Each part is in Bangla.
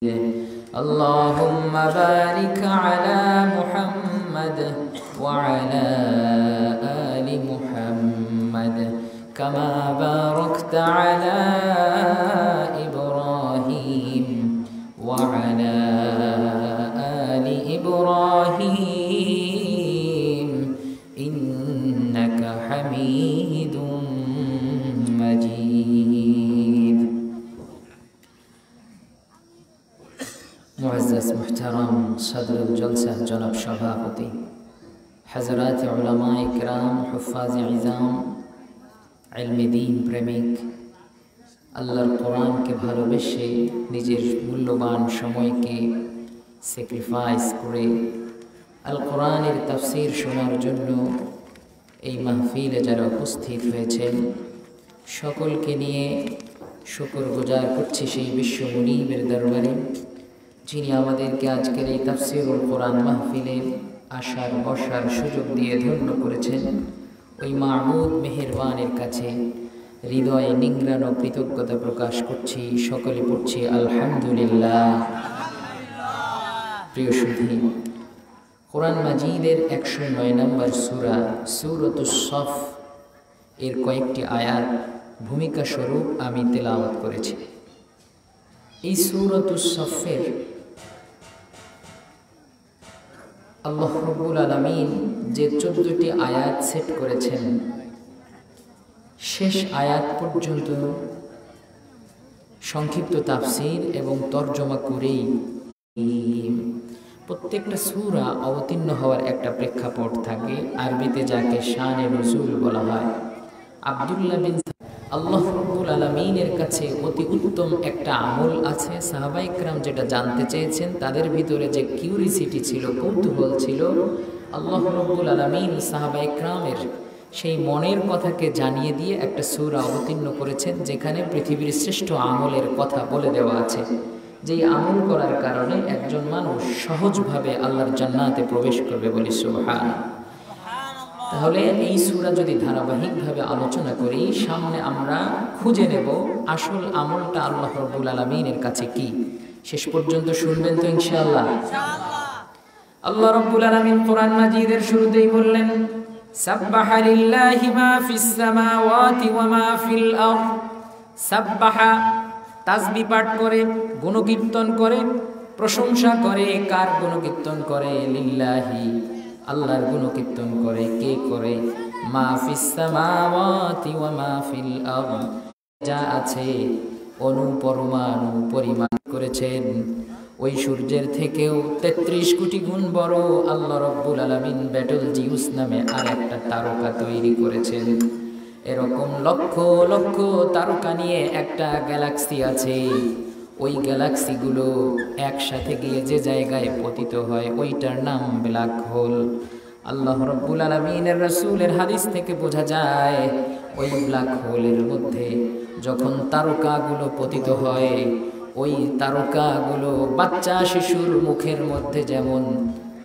اللهم بارك على محمد وعلى آل محمد كما باركت على إبراهيم وعلى آل إبراهيم إنك حميد مجيد। मुअज़्ज़ज़ मुहतरम सदरुल जलसा जनाब सभापति हज़रात उलमाए किराम हुफ़्फ़ाज़ इज़ाम इल्म दीन प्रेमिक আল্লাহর কোরআনকে ভালোবেসে নিজের মূল্যবান সময়কে স্যাক্রিফাইস করে আল কোরআনের তাফসীর শোনার জন্য এই মাহফিলে যারা উপস্থিত হয়েছেন সকলকে নিয়ে শুকরগুজার করছি সেই বিশ্ব মুনীবের দরবারে যিনি আমাদেরকে আজকের এই তাফসীরুল কোরআন মাহফিলে আসার বসার সুযোগ দিয়ে ধন্য করেছেন। ওই মাহমুদ মেহেরবানের কাছে হৃদয়ে নিংড়ানো কৃতজ্ঞতা প্রকাশ করছি। সকলে পড়ছি আলহামদুলিল্লাহ। প্রিয় সুধী, কোরআন মাজিদের 109 নম্বর সূরা সূরাতুস সফ এর কয়েকটি আয়াত ভূমিকা স্বরূপ আমি তেলাওয়াত করেছি। এই সূরাতুস সফের আল্লাহ রাব্বুল আলামিন যে 14টি আয়াত সেট করেছেন শেষ আয়াত পর্যন্ত সংক্ষিপ্ত তাফসীর এবং তরজমা করেই প্রত্যেকটা সূরা অবতীর্ণ হওয়ার একটা প্রেক্ষাপট থাকে, আরবিতে যাকে শানে নুজুল বলা হয়। আব্দুল্লাহ বিন আল্লাহ রাব্বুল আলামিনের কাছে অতি উত্তম একটা আমল আছে। সাহাবায়ে কেরাম যেটা জানতে চেয়েছেন, তাদের ভিতরে যে কিউরিসিটি ছিল, কৌতূহল ছিল, আল্লাহ রাব্বুল আলামিন সাহাবায়ে কেরামের সেই মনের কথাকে জানিয়ে দিয়ে একটা সূরা অবতীর্ণ করেছেন যেখানে পৃথিবীর শ্রেষ্ঠ আমলের কথা বলে দেওয়া আছে, যেই আমল করার কারণে একজন মানুষ সহজভাবে আল্লাহর জান্নাতে প্রবেশ করবে। বলি সুবহানাল্লাহ। তাহলে এই সূরা যদি ধারাবাহিকভাবে আলোচনা করি, সামনে আমরা খুঁজে নেব আসল আমলটা আল্লাহ রাব্বুল আলামিনের কাছে কি। শেষ পর্যন্ত শুনবেন তো ইনশাআল্লাহ। আল্লাহ রাব্বুল আলামিন কোরআন মাজিদের শুরুতেই বললেন, সাব্বাহা লিল্লাহি মা ফিস সামাওয়াতি ওয়া মা ফিল আরদ। সাব্বাহা তাসবিহ পাঠ করে, গুণকীর্তন করে, প্রশংসা করে। কার গুণকীর্তন করে? লিল্লাহি, আল্লাহর গুণকীর্তন করে। কে করে? মা ফিস সামাওয়াতি ওয়া মা ফিল আরদ, যা আছে অনুপরমাণু পরিমাণ করেছেন ওই সূর্যের থেকেও 33 কোটি গুণ বড় আল্লাহ রাব্বুল আলামিন ব্যাটল জিউস নামে আর একটা তারকা তৈরি করেছেন। এরকম লক্ষ লক্ষ তারকা নিয়ে একটা গ্যালাক্সি আছে। ওই গ্যালাক্সিগুলো একসাথে গিয়ে যে জায়গায় পতিত হয় ওইটার নাম ব্ল্যাক হোল। আল্লাহ রাব্বুল আলামিনের রাসূলের হাদিস থেকে বোঝা যায় ওই ব্ল্যাক হোলের মধ্যে যখন তারকাগুলো পতিত হয়, ওই তারকাগুলো বাচ্চা শিশুর মুখের মধ্যে যেমন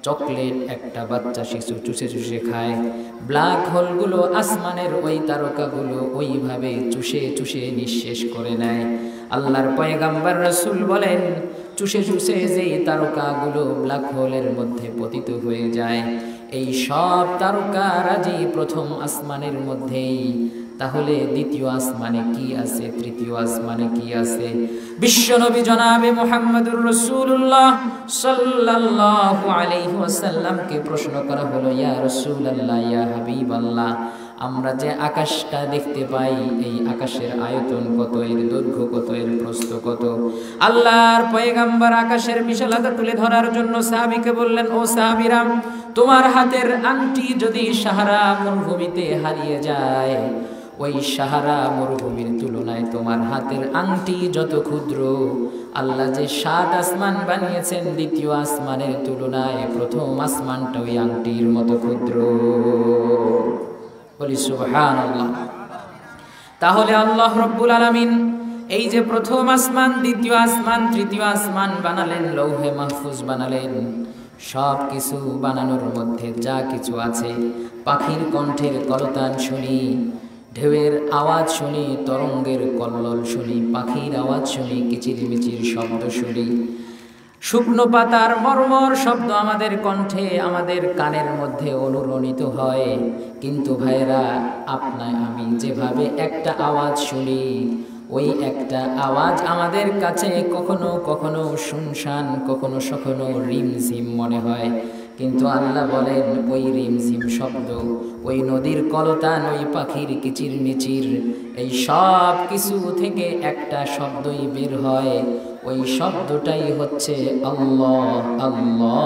চকলেট একটা বাচ্চা শিশু চুষে চুষে খায়, ব্ল্যাক হোলগুলো আসমানের ওই তারকাগুলো ওইভাবে চুষে চুষে নিঃশেষ করে নেয়। আল্লাহর পয়গাম্বর রাসূল বলেন, চুষে চুষে যেই তারকাগুলো ব্ল্যাক হোলের মধ্যে পতিত হয়ে যায়, এই সব তারকারাজি প্রথম আসমানের মধ্যেই। তাহলে দ্বিতীয় আসমানে কি আছে? তৃতীয় আসমানে কি আছে? বিশ্বনবী জনাবে মুহাম্মদুর রাসূলুল্লাহ সাল্লাল্লাহু আলাইহি ওয়াসাল্লামকে প্রশ্ন করা হলো, ইয়া রাসূলুল্লাহ, ইয়া হাবিবাল্লাহ, আমরা যে আকাশটা দেখতে পাই এই আকাশের আয়তন কত, এর দৈর্ঘ্য কত, এর প্রস্থ কত? আল্লাহর পয়গাম্বর আকাশের বিশালতা তুলে ধরার জন্য সাহাবীকে বললেন, ও সাহাবীরা, তোমার হাতের আংটি যদি সাহারা মরুভূমিতে হারিয়ে যায়, ওই সাহারা মরুভূমির তুলনায় তোমার হাতের আংটি যত ক্ষুদ্র, আল্লাহ যে 7 আসমান বানিয়েছেন দ্বিতীয় আসমানের তুলনায় প্রথম আসমানটা ওই আংটির মতো ক্ষুদ্র। বলি সুবহানাল্লাহ। তাহলে আল্লাহ রাব্বুল আলামিন এই যে প্রথম আসমান, দ্বিতীয় আসমান, তৃতীয় আসমান বানালেন, লৌহে মাহফুজ বানালেন, সব কিছু বানানোর মধ্যে যা কিছু আছে, পাখির কণ্ঠের কলতান শুনি, ঢেউয়ের আওয়াজ শুনি, তরঙ্গের কল্লোল শুনি, পাখির আওয়াজ শুনি, কিচিরমিচির শব্দ শুনি, শুকনো পাতার মর্মর শব্দ আমাদের কণ্ঠে, আমাদের কানের মধ্যে অনুরণিত হয়। কিন্তু ভাইরা, আপনার আমি যেভাবে একটা আওয়াজ শুনি, ওই একটা আওয়াজ আমাদের কাছে কখনো কখনো শুনশান, কখনো কখনো রিমঝিম মনে হয়। কিন্তু আল্লাহ বলেন, ওই রিমঝিম শব্দ, ওই নদীর কলতান, ওই পাখির কিচিরমিচির, এই সব কিছু থেকে একটা শব্দই বের হয়। ওই শব্দটাই হচ্ছে আল্লাহ, আল্লাহ,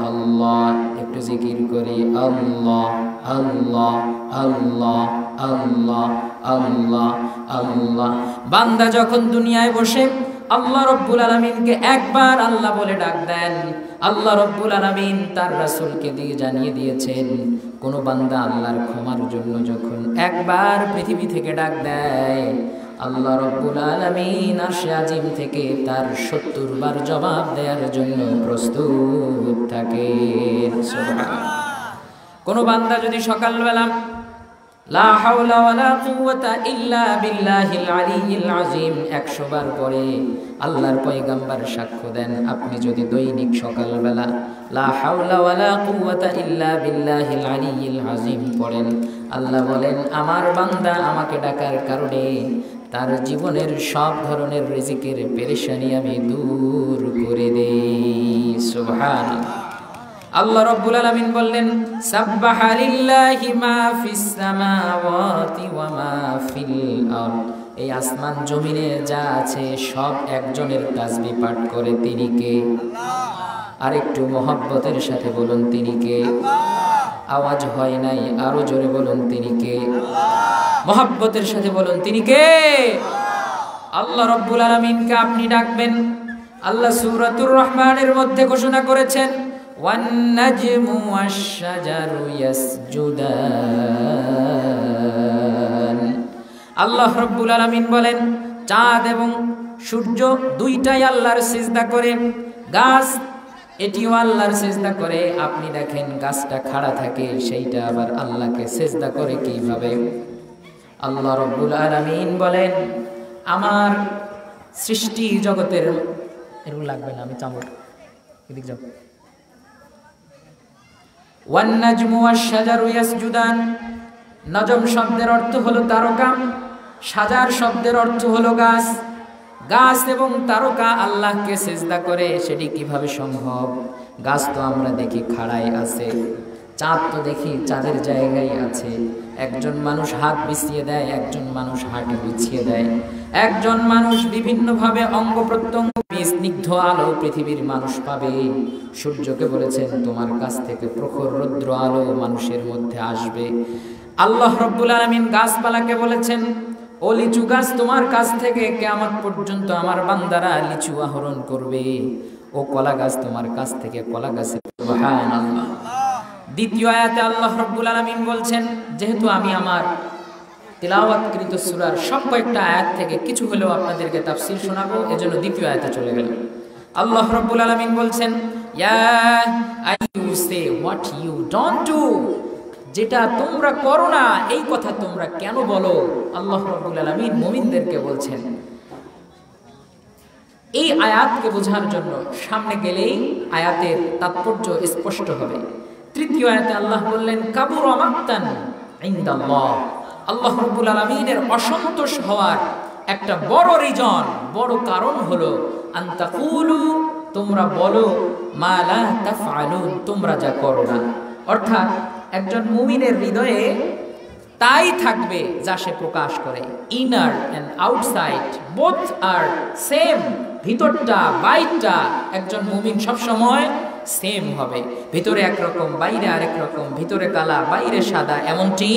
আল্লাহ। একটু জিকির করি, আল্লাহ, আল্লাহ, আল্লাহ, আল্লাহ, আল্লাহ, আল্লাহ। বান্দা যখন দুনিয়ায় বসে আল্লাহ রব্বুল আলামিনকে একবার আল্লাহ বলে ডাক দেন, আল্লাহ রব্বুল আলামিন তার রাসূলকে দিয়ে জানিয়ে দিয়েছেন, কোন বান্দা আল্লাহর ক্ষমার জন্য যখন একবার পৃথিবী থেকে ডাক দেয়, আল্লাহ রব্বুল আলামিন আরশে আজিম থেকে তার ৭০ বার জবাব দেওয়ার জন্য প্রস্তুত থাকে। সুবহানাল্লাহ। কোন বান্দা যদি সকালবেলা লা হাওলা ওয়ালা কুওয়াতা ইল্লা বিল্লাহিল আলিয়্যিল আযীম ১০০ বার পরে, আল্লাহর পয়গম্বর সাক্ষ্য দেন, আপনি যদি দৈনিক সকালবেলা লা হাওলা ওয়ালা কুওয়াতা ইল্লা বিল্লাহিল আলিয়্যিল আযীম পড়েন, আল্লাহ বলেন আমার বান্দা আমাকে ডাকার কারণে তার জীবনের সব ধরনের রিজিকের পেরেশানি আমি দূর করে দেই। সুবহানাল্লাহ। আল্লাহ রাব্বুল আলামিন বললেন, সাব্বাহা লিল্লাহি মা ফিস সামাওয়াতি ওয়া মা ফিল আরদ। এই আসমান জমিনে যা আছে সব একজনের তাসবিহ পাঠ করে, তিনি কে? আল্লাহ। আর একটু মহব্বতের সাথে বলুন, তিনি কে? আল্লাহ। আওয়াজ হয় নাই, আরো জোরে বলুন, তিনি কে? আল্লাহ। মহব্বতের সাথে বলুন, তিনি কে? আল্লাহ। আল্লাহ রাব্বুল আলামিনকে আপনি ডাকবেন। আল্লাহ সূরাতুর রহমানের মধ্যে ঘোষণা করেছেন, ওয়ান-নাজমু ওয়াশ-শাজারু ইয়াসজুদান। আল্লাহ রাব্বুল আলামিন বলেন, চাঁদ এবং সূর্য দুইটাই আল্লাহর সিজদা করে, গাছ এটিও আল্লাহর সিজদা করে। আপনি দেখেন গাছটা খাড়া থাকে, সেইটা আবার আল্লাহকে সিজদা করে কিভাবে? আল্লাহ রাব্বুল আলামিন বলেন, আমার সৃষ্টি জগতের, এরকম লাগবে না, আমি চামড় এদিক যাও। ওয়ান-নাজমু ওয়াশ-শাজারু ইয়াসজুদান। নজম শব্দের অর্থ হলো তারকা, শাজার শব্দের অর্থ হলো গাছ। গাছ এবং তারকা আল্লাহকে সিজদা করে, সেটি কিভাবে সম্ভব? গাছ তো আমরা দেখি খাড়ায় আছে, চাঁদ তো দেখি চাঁদের জায়গায় আছে। একজন মানুষ হাত বিছিয়ে দেয়, একজন মানুষ হাঁটু বিছিয়ে দেয়, একজন মানুষ বিভিন্নভাবে অঙ্গ প্রত্যঙ্গ, স্নিগ্ধ আলো পৃথিবীর মানুষ পাবে। সূর্যকে বলেছেন, তোমার কাছ থেকে প্রখর রৌদ্র আলো মানুষের মধ্যে আসবে। আল্লাহ রাব্বুল আলামিন গাছপালাকে বলেছেন, ও লিচু গাছ, তোমার কাছ থেকে কিয়ামত পর্যন্ত আমার বান্দারা লিচু আহরণ করবে। ও কলা গাছ, তোমার কাছ থেকে কলা গাছের। সুবহানাল্লাহ। দ্বিতীয় আয়াতে আল্লাহ রাব্বুল আলামিন বলছেন, যেহেতু আমি আমার তিলাওয়াতকৃত সূরার সব কয়েকটা আয়াত থেকে কিছু হলেও আপনাদেরকে তাফসীর শোনাবো, এজন্য দ্বিতীয় আয়াতে চলে গেলাম। আল্লাহ রাব্বুল আলামিন বলছেন, ইয়া আইয়ু say what you don't do, যেটা তোমরা করো না এই কথা তোমরা কেন বলো? আল্লাহ রাব্বুল আলামিন মুমিনদেরকে বলছেন। এই আয়াতকে বোঝার জন্য সামনে গেলেই আয়াতের তাৎপর্য স্পষ্ট হবে। তৃতীয় আয়াতে আল্লাহ বললেন, কাবুরা মাকতান ইনদাল্লাহ। আল্লাহ রাব্বুল আলামিনের অসন্তোষ হওয়ার একটা বড় রিজন, বড় কারণ হলো আনতাকুলু, তোমরা বলো, মা লা তাফআলুন, তোমরা যা করো না। অর্থাৎ একজন মুমিনের হৃদয়ে তাই থাকবে যা সে প্রকাশ করে। Inner and outside both are same. ভিতরটা বাইরটা একজন মুমিন সবসময় সেম হবে। ভিতরে একরকম, বাইরে আরেক রকম, ভিতরে কালা বাইরে সাদা, এমনটি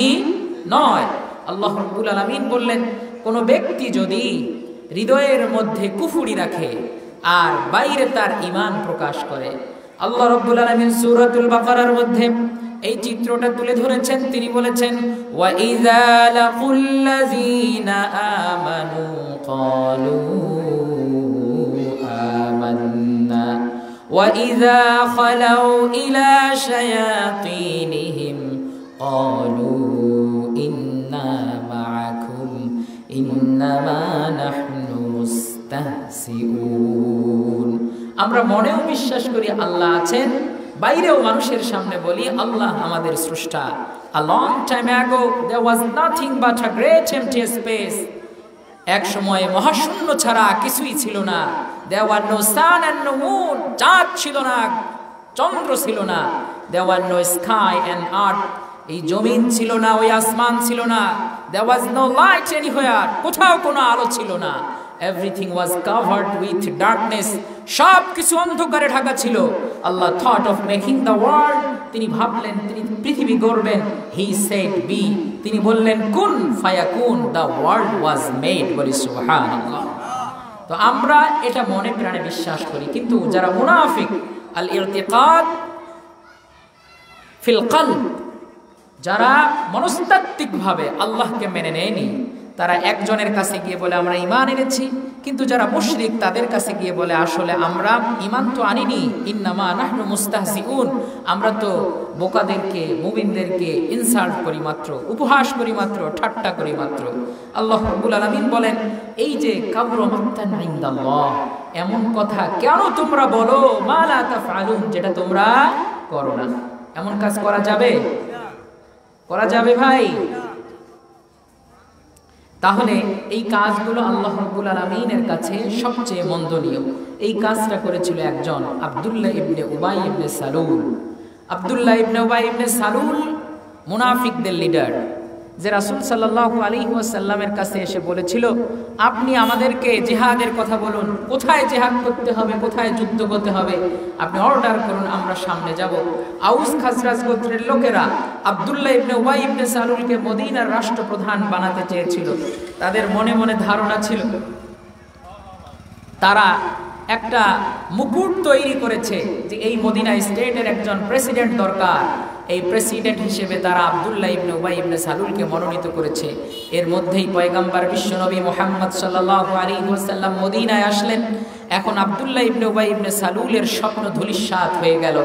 নয়। আল্লাহ রাব্বুল আলামিন বললেন, কোন ব্যক্তি যদি হৃদয়ের মধ্যে কুফরি রাখে আর বাইরে তার ঈমান প্রকাশ করে, আল্লাহ রাব্বুল আলামিন সূরাতুল বাকারার মধ্যে এই চিত্রটা তুলে ধরেছেন। তিনি বলেছেন, ওয়া ইযা লাকুল্লাযীনা আমানু ক্বালু আমান্না ওয়া ইযা খালাউ ইলা শায়াতিনিহিম ক্বালু ইন্না ইন্নামা নাহনু মুস্তাহসিউন। আমরা মনেও বিশ্বাস করি আল্লাহ আছেন, বাইরেও মানুষের সামনে বলি আল্লাহ আমাদের স্রষ্টা। A long time ago there was nothing but a great empty space. এক সময়ে মহাশূন্য ছাড়া কিছুই ছিল না। There were no sun and no moon. চাঁদ ছিল না, চন্দ্র ছিল না। There were no sky and earth. এই জমিন ছিল না, ওই আসমান ছিল না। There was no light anywhere. কোথাও কোনো আলো ছিল না। Everything was covered with darkness. সব কিছু অন্ধকারে ঢাকা ছিল। Allah thought of making the world. তিনি ভাবলেন তিনি পৃথিবী গড়বেন। He said be. তিনি বললেন কুন ফায়াকুন। The world was made. বলি সুবহানাল্লাহ। তো আমরা এটা মনে প্রাণে বিশ্বাস করি, কিন্তু যারা মুনাফিক, আল ইরতিকাদ ফিল কলব, যারা মনস্তাত্ত্বিকভাবে আল্লাহকে মেনে নেয়নি, তারা একজনের কাছে গিয়ে বলে আমরা ঈমান এনেছি, কিন্তু যারা মুশরিক তাদের কাছে গিয়ে বলে আসলে আমরা ঈমান তো আনিনি, ইন্নামা নাহনু মুস্তাহজিউন, আমরা তো বোকাদেরকে মুমিনদেরকে ইনসাল্ট করি মাত্র, উপহাস করি মাত্র, ঠাট্টা করি মাত্র। আল্লাহ রাব্বুল আলামিন বলেন এই যে কাবুরা মাকতান ইনদাল্লাহ, এমন কথা কেন তোমরা বলো মা লা তাফআলুন, যেটা তোমরা করো না। এমন কাজ করা যাবে? করা যাবে ভাই? তাহলে এই কাজগুলো আল্লাহ রাব্বুল আলামিনের কাছে সবচেয়ে মন্দনীয়। এই কাজটা করেছিল একজন আব্দুল্লাহ ইবনে উবাই ইবনে সালুল। আব্দুল্লাহ ইবনে উবাই ইবনে সালুল মুনাফিকদের লিডার, যে রাসূল সাল্লাল্লাহু আলাইহি ওয়াসাল্লামের কাছে এসে বলেছিল আপনি আমাদেরকে জিহাদের কথা বলুন, কোথায় জিহাদ করতে হবে, কোথায় যুদ্ধ করতে হবে, আপনি অর্ডার করুন, আমরা সামনে যাব। আউস খাজরাজ গোত্রের লোকেরা আব্দুল্লাহ ইবনে উবাই ইবনে সালুলকে মদিনার রাষ্ট্রপ্রধান বানাতে চেয়েছিল। তাদের মনে মনে ধারণা ছিল, তারা একটা মুকুট তৈরি করেছে যে এই মদিনা স্টেটের একজন প্রেসিডেন্ট দরকার। এই প্রেসিডেন্ট হিসেবে তারা আব্দুল্লাহ ইবনে উবাই ইবনে সালুলকে মনোনীত করেছে। এর মধ্যেই পয়গম্বর বিশ্বনবী মুহাম্মদ সাল্লাল্লাহু আলাইহি ওয়াসাল্লাম মদিনায় আসলেন। এখন আব্দুল্লাহ ইবনে উবাই ইবনে সালুলের স্বপ্ন ধূলিসাৎ হয়ে গেল।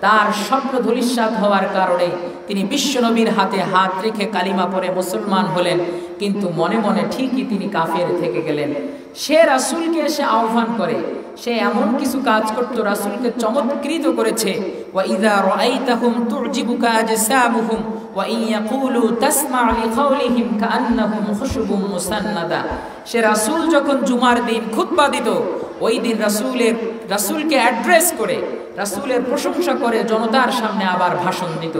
তার স্বপ্ন ধূলিসাৎ হওয়ার কারণে তিনি বিশ্বনবীর হাতে হাত রেখে কালিমা পড়ে মুসলমান হলেন, কিন্তু মনে মনে ঠিকই তিনি কাফের থেকে গেলেন। সে রাসূলকে এসে আহ্বান করে, সে এমন কিছু কাজ করত রাসূলকে চমৎকৃত করেছে। ওয়া ইযা রাআইতাহুম তু'জিবুকা আজসামুহুম ওয়া ইন ইয়াকুলু তাসমা' লিকাওলিহিম কাআন্নাহুম খুশুবুম মুসান্নাদা। সে রাসূল যখন জুমার দিন খুতবা দিত, ওই দিন রাসূলকে অ্যাড্রেস করে, রাসূলের প্রশংসা করে জনতার সামনে আবার ভাষণ দিত।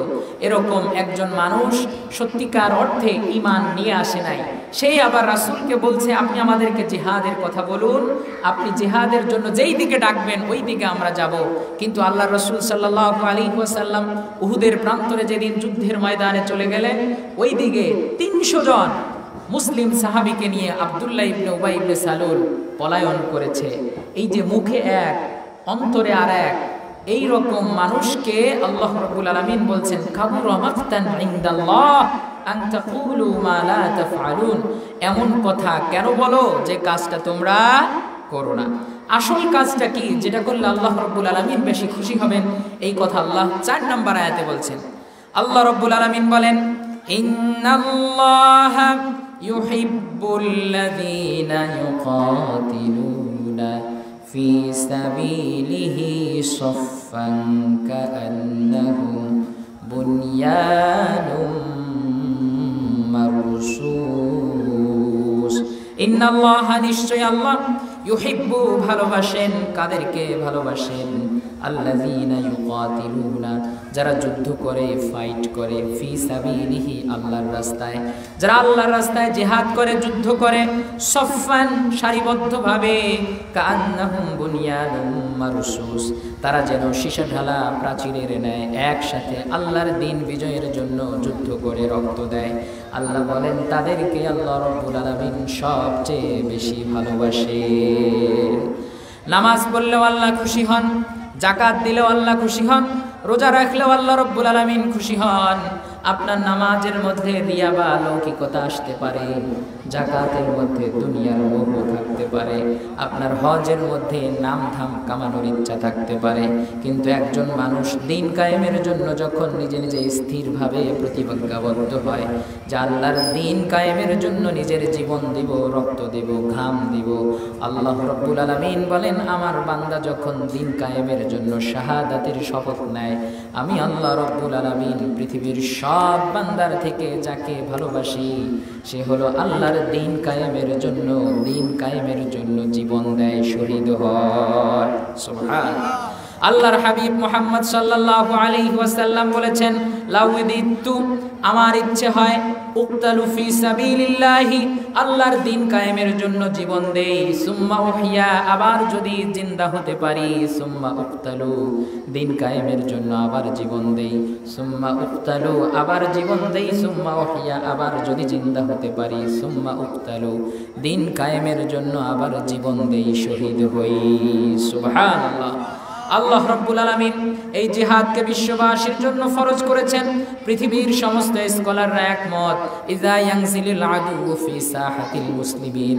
এরকম একজন মানুষ সত্যিকার অর্থে ঈমান নিয়ে আসে নাই। সেই আবার রাসূলকে বলছে আপনি আমাদেরকে জিহাদের কথা বলুন, আপনি জিহাদের জন্য যেই দিকে ডাকবেন ওই দিকে আমরা যাব। কিন্তু আল্লাহর রাসূল সাল্লাল্লাহু আলাইহি ওয়াসাল্লাম উহুদের প্রান্তরে যেদিন যুদ্ধের ময়দানে চলে গেলেন, ওই দিকে ৩০০ জন মুসলিম সাহাবীকে নিয়ে আব্দুল্লাহ ইবনে উবাই ইবনে সালুল পলায়ন করেছে। এই যে মুখে এক অন্তরে আর এক, এই রকম মানুষকে আল্লাহ রাব্বুল আলামিন বলছেন কাবুরা মাকতান ইনদাল্লাহ আন তাকুলু মা লা তাফআলুন, এমন কথা কেন বলো যে কাজটা তোমরা করো না। আসল কাজটা কি, যেটা করলে আল্লাহ রাব্বুল আলামিন বেশি খুশি হবেন, এই কথা আল্লাহ ৪ নম্বর আয়াতে বলছেন। আল্লাহ রাব্বুল আলামিন বলেন ইন্নাল্লাহা ইউহিব্বুল্লাযীনা ইউকাতিলুনা ফি সাবিলিহি সাফফান কাআন্নাহুম বুনয়ানুম মারসুস। ইন্নাল্লাহা, নিশ্চয় আল্লাহ, ইউহিব্বু, ভালোবাসেন, কাদেরকে ভালোবাসেন, আল্লাযীনা ইউকাতিলুনা, যারা যুদ্ধ করে, ফাইট করে, ফি সাবিলিহি, আল্লাহর রাস্তায়, যারা আল্লাহর রাস্তায় জিহাদ করে, যুদ্ধ করে, সাফফান, সারিবদ্ধভাবে, কাআন্নাহুম বুনয়ানুম মারসুস, তারা যেন সীসা ঢালা প্রাচীরের ন্যায় একসাথে আল্লাহর দ্বীন বিজয়ের জন্য যুদ্ধ করে রক্ত দেয়। আল্লাহ বলেন তাদেরকে আল্লাহ রাব্বুল আলামিন সবচেয়ে বেশি ভালোবাসেন। নামাজ পড়লেও আল্লাহ খুশি হন, জাকাত দিলেও আল্লাহ খুশি হন, রোজা রাখলেও আল্লাহ রাব্বুল আলামিন খুশি হন। আপনার নামাজের মধ্যে রিয়া বা লৌকিকতা আসতে পারে, যাকাতের মধ্যে দুনিয়ার মোহ থাকতে পারে, আপনার হজের মধ্যে নাম ধাম কামানোর ইচ্ছা থাকতে পারে, কিন্তু একজন মানুষ দিন কায়েমের জন্য যখন নিজে নিজে স্থিরভাবে প্রতিজ্ঞাবদ্ধ হয় যে আল্লাহর দিন কায়েমের জন্য নিজের জীবন দিব, রক্ত দেব, ঘাম দিব, আল্লাহ রাব্বুল আলামিন বলেন আমার বান্দা যখন দিন কায়েমের জন্য শাহাদাতের শপথ নেয়, আমি আল্লাহ রাব্বুল আলামিন পৃথিবীর সব বান্দার থেকে যাকে ভালোবাসি সে হলো আল্লাহর দিন কায়েমের জন্য জীবন দেয়, শহীদ হয়। সুবহানাল্লাহ। আল্লাহর হাবিব মুহাম্মদ সাল্লাল্লাহু আলাইহি ওয়াসাল্লাম বলেছেন, লাউদিতু, আমার ইচ্ছে হয়, উক্তালু ফি সাবিলিল্লাহি, আল্লাহর দিন কায়েমের জন্য জীবন দেই, সুম্মা উহিয়া, আবার যদি জিন্দা হতে পারি, সুম্মা উক্তালু, দিন কায়েমের জন্য আবার জীবন দেই, সুম্মা উক্তালু, আবার জীবন দেই, সুম্মা উহিয়া, আবার যদি জিন্দা হতে পারি, সুম্মা উক্তালু, দিন কায়েমের জন্য আবার জীবন দেই, শহীদ হই। সুবহানাল্লাহ। আল্লাহ রাব্বুল আলামিন এই জিহাদকে বিশ্ববাসীর জন্য ফরজ করেছেন। পৃথিবীর সমস্ত স্কলাররা একমত, ইযা ইয়ানজিলুল আদু ফি সাহাতিল মুসলিমিন,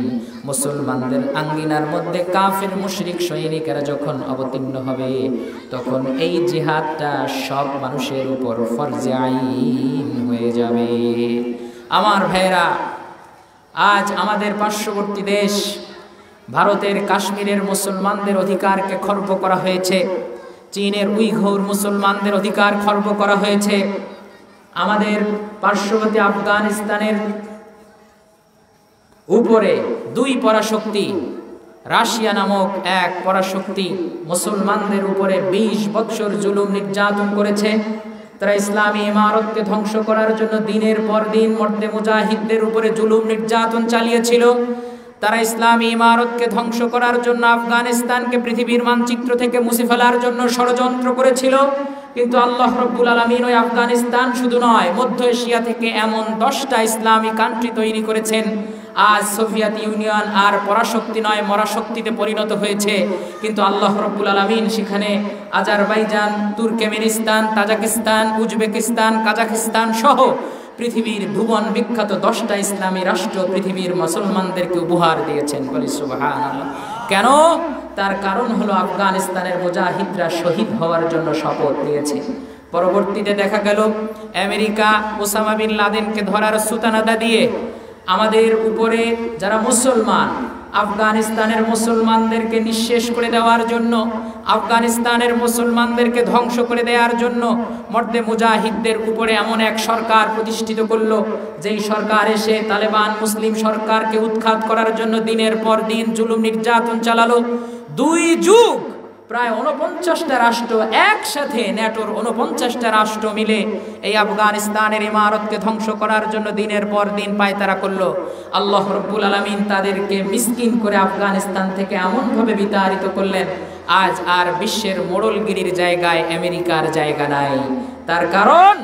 মুসলমানদের আঙ্গিনার মধ্যে কাফির মুশরিক সৈনিকেরা যখন অবতীর্ণ হবে, তখন এই জিহাদটা সব মানুষের উপর ফরজে আইন হয়ে যাবে। আমার ভাইরা, আজ আমাদের পার্শ্ববর্তী দেশ ভারতের কাশ্মীরের মুসলমানদের অধিকারকে খর্ব করা হয়েছে, চীনের উইঘুর মুসলমানদের অধিকার খর্ব করা হয়েছে, আমাদের পার্শ্ববর্তী আফগানিস্তানের উপরে দুই পরাশক্তি, রাশিয়া নামক এক পরাশক্তি মুসলমানদের উপরে 20 বছর জুলুম নির্যাতন করেছে। তারা ইসলামী ইমারতকে ধ্বংস করার জন্য দিনের পর দিন মর্দে মুজাহিদদের উপরে জুলুম নির্যাতন চালিয়েছিল। তারা ইসলামী ইমারতকে ধ্বংস করার জন্য আফগানিস্তানকে পৃথিবীর মানচিত্র থেকে মুছে ফেলার জন্য ষড়যন্ত্র করেছিল। কিন্তু আল্লাহ রাব্বুল আলামিন ওই আফগানিস্তান শুধু নয়, মধ্য এশিয়া থেকে এমন 10টা ইসলামী কান্ট্রি তৈরি করেছেন। আজ সোভিয়েত ইউনিয়ন আর পরাশক্তি নয়, মরাশক্তিতে পরিণত হয়েছে। কিন্তু আল্লাহ রাব্বুল আলামিন সেখানে Azerbaijan, Turkmenistan, Tajikistan, Uzbekistan, Kazakhstan সহ পৃথিবীর ভুবন বিখ্যাত 10টা ইসলামী রাষ্ট্র পৃথিবীর মুসলমানদেরকে উপহার দিয়েছেন। বলি সুবহানাল্লাহ। কেন? তার কারণ হলো আফগানিস্তানের মুজাহিদরা শহীদ হওয়ার জন্য শপথ নিয়েছে। পরবর্তীতে দেখা গেল আমেরিকা ওসামা বিন লাদেনকে ধরার সুতানাদা দিয়ে আমাদের উপরে যারা মুসলমান, আফগানিস্তানের মুসলমানদেরকে নিঃশেষ করে দেওয়ার জন্য, আফগানিস্তানের মুসলমানদেরকে ধ্বংস করে দেওয়ার জন্য মর্দে মুজাহিদদের উপরে এমন এক সরকার প্রতিষ্ঠিত করলো, যেই সরকার এসে তালেবান মুসলিম সরকারকে উৎখাত করার জন্য দিনের পর দিন জুলুম নির্যাতন চালালো। 2 যুগ প্রায় 49টা রাষ্ট্র একসাথে, ন্যাটোর 49টা রাষ্ট্র মিলে এই আফগানিস্তানের ইমারতকে ধ্বংস করার জন্য দিনের পর দিন পায়তারা করলো। আল্লাহ রাব্বুল আলামিন তাদেরকে মিসকিন করে আফগানিস্তান থেকে এমনভাবে বিতাড়িত করলেন, আজ আর বিশ্বের মোড়লগিরির জায়গায় আমেরিকার জায়গা নাই। তার কারণ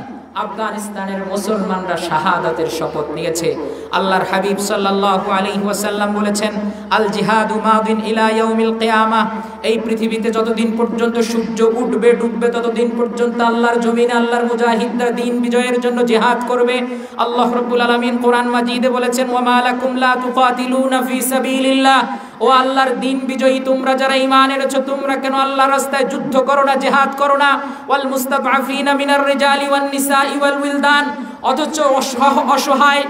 আফগানিস্তানের মুসলমানরা শাহাদাতের শপথ নিয়েছে। আল্লাহর হাবিব সাল্লাল্লাহু আলাইহি ওয়াসাল্লাম বলেছেন, আল জিহাদু মাদিন ইলা ইয়াউমিল কিয়ামাহ, এই পৃথিবীতে যতদিন পর্যন্ত সূর্য উঠবে ডুববে ততদিন পর্যন্ত আল্লাহর জমিনে আল্লাহর মুজাহিদরা দ্বীন বিজয়ের জন্য জিহাদ করবে। আল্লাহ রাব্বুল আলামিন কোরআন মাজিদে বলেছেন, ওয়া মা লাকুম লা তুকাতিলুনা ফি সাবিলিল্লাহ, ও আল্লাহর দ্বীন বিজয়ী তোমরা যারা ঈমান এনেছো, তোমরা কেন আল্লাহর রাস্তায় যুদ্ধ করো না, জিহাদ করো না? ওয়াল মুস্তাদআফিনা মিনার রিজালি ওয়ান নিসাই ওয়াল উইলদান, অথচ অসহায়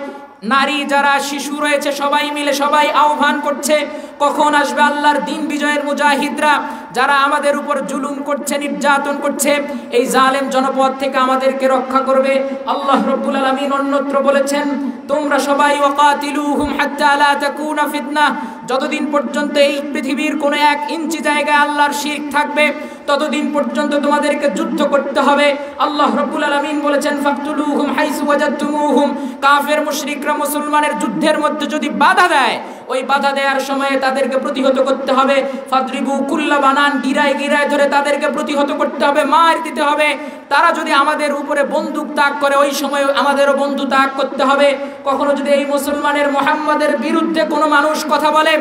নারী যারা শিশু রয়েছে সবাই মিলে সবাই আহ্বান করছে, কখন আসবে আল্লাহর দ্বীন বিজয়ের মুজাহিদরা, যারা আমাদের উপর জুলুম করছে, নির্যাতন করছে, এই জালেম জনপদ থেকে আমাদেরকে রক্ষা করবে। আল্লাহ রাব্বুল আলামিন অন্যত্র বলেছেন, তোমরা সবাই ওয়াকাতিলুহুম হাত্তা লা তাকুনা ফিতনাহ, যতদিন পর্যন্ত এই পৃথিবীর কোনো 1 ইঞ্চি জায়গায় আল্লাহর শিরক থাকবে ততদিন পর্যন্ত তোমাদেরকে যুদ্ধ করতে হবে। আল্লাহ রাব্বুল আলামিন বলেছেন, ফাকতুলুহুম হাইসু ওয়াজাদতুমুহুম, কাফের মুশরিকরা মুসলমানের যুদ্ধের মধ্যে যদি বাধা দেয়, ওই বাধা দেওয়ার সময়ে তাদেরকে প্রতিহত করতে হবে। ফাদরিবু কুল্লা বানান, গিরায় গিরায় ধরে তাদেরকে প্রতিহত করতে হবে, মার দিতে হবে। তারা যদি আমাদের উপরে বন্দুক তাক করে ওই সময় আমাদেরও বন্দুক তাক করতে হবে। কখনো যদি এই মুসলমানের মুহাম্মাদের বিরুদ্ধে কোনো মানুষ কথা বলে,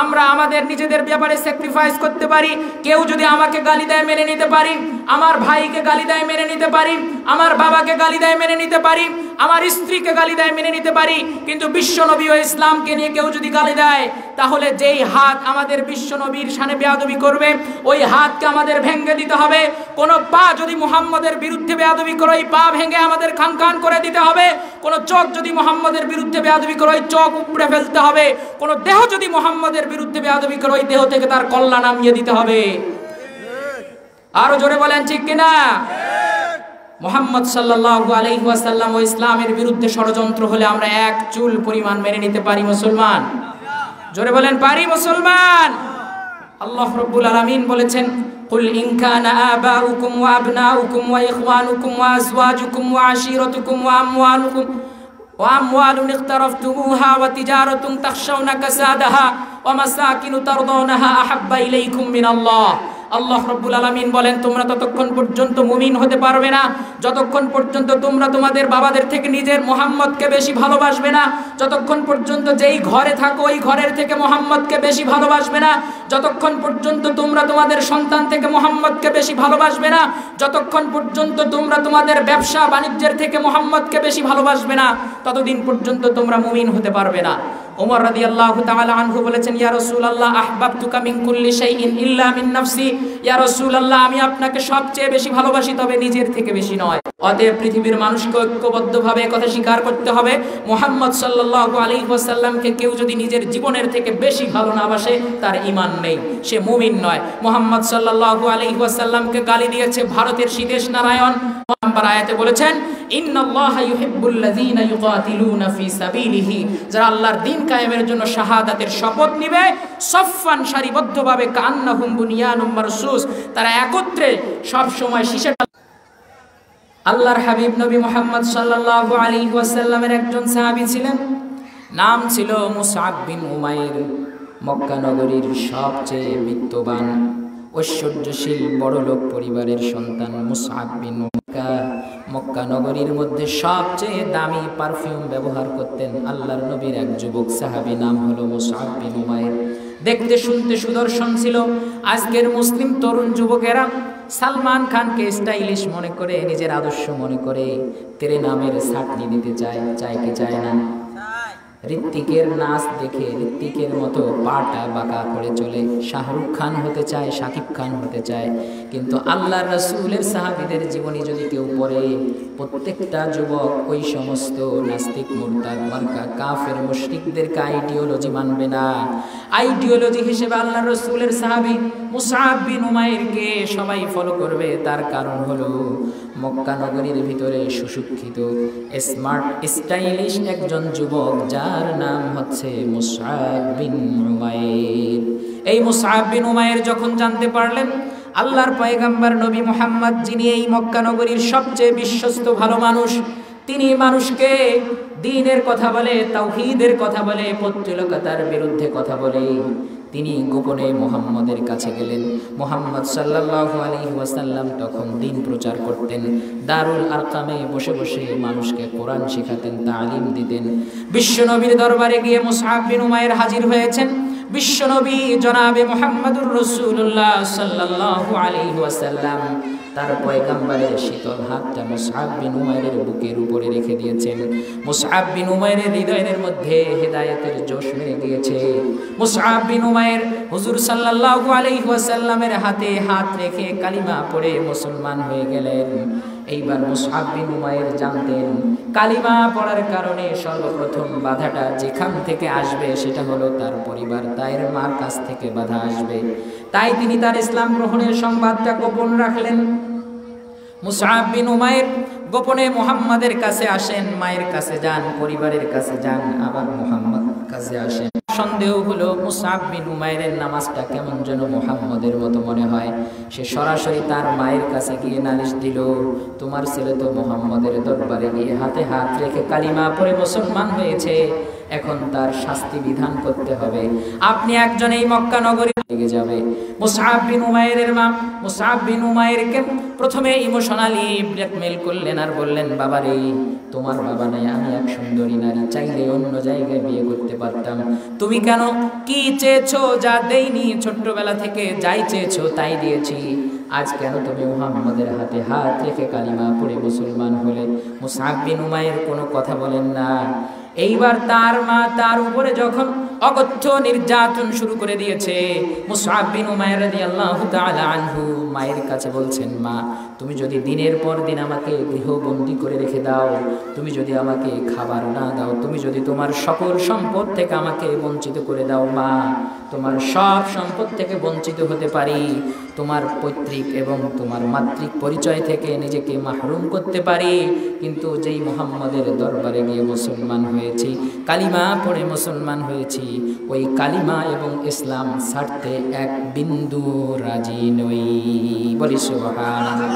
আমরা আমাদের নিজেদের ব্যাপারে স্যাক্রিফাইস করতে পারি। কেউ যদি আমাকে গালি দেয় মেনে নিতে পারি, আমার ভাইকে গালি দেয় মেনে নিতে পারি, আমার বাবাকে গালি দেয় মেনে নিতে পারি, আমার স্ত্রীকে গালি দেয় মেনে নিতে পারি। কিন্তু বিশ্ব নবী ও ইসলামকে নিয়ে কেউ যদি গালি দেয়, তাহলে যেই হাত আমাদের বিশ্ব নবীর শানে বেয়াদবি করবে ওই হাতকে আমাদের ভেঙে দিতে হবে। কোন পা যদি মুহাম্মাদের বিরুদ্ধে বেয়াদবি করে ওই পা ভেঙে আমাদের খান খান করে দিতে হবে। কোন চোখ যদি মুহাম্মাদের বিরুদ্ধে বেয়াদবি করে ওই চোখ উপড়ে ফেলতে হবে। কোন দেহ যদি মুহাম্মাদের বিরুদ্ধে বেয়াদবি করে ওই দেহ থেকে তার কল্লা নামিয়ে দিতে হবে। আরো জোরে বলেন ঠিক কিনা? মুহাম্মদ সাল্লাল্লাহু আলাইহি ওয়াসাল্লাম ও ইসলামের বিরুদ্ধে ষড়যন্ত্র হলে আমরা এক চুল পরিমাণ মেনে নিতে পারি মুসলমান? জোরে বলেন পারি মুসলমান? আল্লাহ রাব্বুল আলামিন বলেছেন, কুল ইন কানা আবাউকুম ওয়া আবনাউকুম ওয়া ইখওয়ানুকুম ওয়া আজওয়াজুকুম ওয়া আশীরাতুকুম ওয়া আমওয়ালুন ইখতারাফতুমুহা ওয়া তিজারাতুন তাখশাউনা কাসাদাহা ওয়া মাসাকিনু তারদাউনাহা আহাব্বা ইলাইকুম মিনাল্লাহ। আল্লাহ রাব্বুল আলামিন বলেন, তোমরা ততক্ষণ পর্যন্ত মুমিন হতে পারবে না যতক্ষণ পর্যন্ত তোমরা তোমাদের বাবাদের থেকে নিজের মুহাম্মদকে বেশি ভালোবাসবে না, যতক্ষণ পর্যন্ত যেই ঘরে থাকো ওই ঘরের থেকে মুহাম্মদকে বেশি ভালোবাসবে না, যতক্ষণ পর্যন্ত তোমরা তোমাদের সন্তান থেকে মুহাম্মদকে বেশি ভালোবাসবে না, যতক্ষণ পর্যন্ত তোমরা তোমাদের ব্যবসা বাণিজ্যের থেকে মুহাম্মদকে বেশি ভালোবাসবে না, ততদিন পর্যন্ত তোমরা মুমিন হতে পারবে না। ওমর রাদিয়াল্লাহু তাআলা আনহু বলেছেন, ইয়া রাসূলুল্লাহ আহবাবতুকা মিন কুল্লি শাইইন ইল্লা মিন নাফসি। ইয়া রাসূলুল্লাহ, আমি আপনাকে সবচেয়ে বেশি ভালোবাসি, তবে নিজের থেকে বেশি নয়। অতএব পৃথিবীর মানুষকে ঐক্যবদ্ধভাবে কথা স্বীকার করতে হবে, মুহাম্মদ সাল্লাল্লাহু আলাইহি ওয়াসাল্লামকে কেউ যদি নিজের জীবনের থেকে বেশি ভালো না বাসে তার ঈমান নেই, সে মুমিন নয়। মুহাম্মদ সাল্লাল্লাহু আলাইহি ওয়াসাল্লামকে গালি দিয়েছে ভারতের সিদেশ নারায়ণ। নম্বর আয়াতে বলেছেন, ইন্নাল্লাহা ইউহিব্বুল্লাযীনা ইউকাতিলুনা ফি সাবিলিহি, যারা আল্লাহর দ্বীন কায়েমের জন্য শাহাদাতের শপথ নিবে সফফান সারিবদ্ধভাবে কান্নাহুম বুনিয়ানুম মারসুস, তারা একত্রে সব সময় শীষে। আল্লাহর হাবিব নবী মুহাম্মদ সাল্লাল্লাহু আলাইহি ওয়াসাল্লামের একজন সাহাবী ছিলেন, নাম ছিল মুসআব বিন উমাইর। মক্কা নগরীর সবচেয়ে বিত্তবান ঐশ্বর্যশীল বড়লোক পরিবারের সন্তান মুসআব বিন উমাইর। মক্কা নগরীর মধ্যে সবচেয়ে দামি পারফিউম ব্যবহার করতেন আল্লাহর নবীর এক যুবক সাহাবী, নাম হলো মুসআব বিন উমাইর। দেখতে শুনতে সুদর্শন ছিল। আজকের মুসলিম তরুণ যুবকেরা সালমান খানকে স্টাইলিশ মনে করে, নিজের আদর্শ মনে করে তেরে নামের ছাটনি দিতে চায়, চায় কি চায় না? ঋত্বিকের নাচ দেখে ঋত্বিকের মতো পাটা বাঁকা করে চলে, শাহরুখ খান হতে চায়, শাকিব খান হতে চায়। কিন্তু আল্লাহর রাসূলের সাহাবীদের জীবনী যদি কেউ পড়ে, প্রত্যেকটা যুবক ওই সমস্ত নাস্তিক মুরতাদ মার্কা কাফের মুশরিকদেরকে আইডিওলজি মানবে না। আইডিওলজি হিসেবে আল্লাহর রাসূলের সাহাবী মুসআব বিন উমাইরকে সবাই ফলো করবে। তার কারণ হলো মক্কা নগরীর ভিতরে সুশিক্ষিত স্মার্ট স্টাইলিশ একজন যুবক, যার নাম হচ্ছে মুসআব বিন উমাইর। এই মুসআব বিন উমাইর যখন জানতে পারলেন আল্লাহর পয়গম্বর নবী মুহাম্মদ, যিনি এই মক্কা নগরীর সবচেয়ে বিশ্বস্ত ভালো মানুষ, তিনি মানুষকে দ্বীনের কথা বলে, তাওহীদের কথা বলে, পৌত্তলিকতার বিরুদ্ধে কথা বলে, তিনি গোপনে মুহাম্মদের কাছে গেলেন। মুহাম্মদ সাল্লাল্লাহু আলাইহি ওয়াসাল্লাম তখন দ্বীন প্রচার করতেন। দারুল আরকামে বসে বসে মানুষকে কোরআন শেখাতেন, তালিম দিতেন। বিশ্বনবীর দরবারে গিয়ে মুসআব বিন উমাইর হাজির হয়েছেন। বিশ্বনবী জনাবে মুহাম্মদুর রাসূলুল্লাহ সাল্লাল্লাহু আলাইহি ওয়াসাল্লাম তার পয়গম্বরের শীতল হাতটা মুসআব বিন উমাইরের বুকের উপরে রেখে দিয়েছেন। মুসআব বিন উমাইরের হৃদয়ের মধ্যে হেদায়েতের জোশ মেরে গিয়েছে। মুসআব বিন উমাইর হুজুর সাল্লাল্লাহু আলাইহি ওয়াসাল্লামের হাতে হাত রেখে কালিমা পড়ে মুসলমান হয়ে গেলেন। এইবার মুসআব বিন উমাইর জানতেন কালিমা পড়ার কারণে সর্বপ্রথম বাধাটা যেখান থেকে আসবে সেটা হলো তার পরিবার, তার মার কাছ থেকে বাধা আসবে। তাই তিনি তার ইসলাম গ্রহণের সংবাদটা গোপন রাখলেন। মুসআব বিন উমাইর গোপনে মুহাম্মাদের কাছে আসেন, মায়ের কাছে যান, পরিবারের কাছে যান, আবার মুহাম্মদ কাছে আসেন। সন্দেহ হলো মুসআব বিন উমাইরের নামাজটা কেমন যেন মুহাম্মদের মতো মনে হয়। সে সরাসরি তার মায়ের কাছে গিয়ে নালিশ দিল, তোমার ছেলে তো মুহাম্মদের দরবারে গিয়ে হাতে হাত রেখে কালিমা পড়ে মুসলমান হয়েছে, এখন তার শাস্তি বিধান করতে হবে। আপনি একজন এই মক্কা নগরী লেগে যাবে। মুসআব বিন উমাইরের মা মুসআব বিন উমাইরকে প্রথমে ইমোশনালি ব্ল্যাকমেল করলেন আর বললেন, বাবারে তোমার বাবা নাই, আমি এক সুন্দরী নারী, চাইলে অন্য জায়গায় বিয়ে করতে পারতাম, তুমি কেন কি চেয়েছো যা দেইনি, ছোট্টবেলা থেকে যাই চেয়েছো তাই দিয়েছি, আজ কেন তুমি মুহাম্মদের হাতে হাত রেখে কালিমা পড়ে মুসলমান হলে? মুসআব বিন উমাইর কোনো কথা বলেন না। এইবার তার মা তার উপরে যখন অকথ্য নির্যাতন শুরু করে দিয়েছে, মুসআব বিন উমাইর রাদিয়াল্লাহু তাআলা আনহু মায়ের কাছে বলছেন, মা তুমি যদি দিনের পর দিন আমাকে গৃহবন্দী করে রেখে দাও, তুমি যদি আমাকে খাবার না দাও, তুমি যদি তোমার সকল সম্পদ থেকে আমাকে বঞ্চিত করে দাও, মা তোমার সব সম্পদ থেকে বঞ্চিত হতে পারি, তোমার পৈতৃক এবং তোমার মাতৃক পরিচয় থেকে নিজেকে মাহরুম করতে পারি, কিন্তু যেই মুহাম্মদের দরবারে গিয়ে মুসলমান হয়েছি, কালিমা পড়ে মুসলমান হয়েছি, ওই কালিমা এবং ইসলাম ছাড়তে এক বিন্দু রাজি নই। বলি সুবহানাল্লাহ।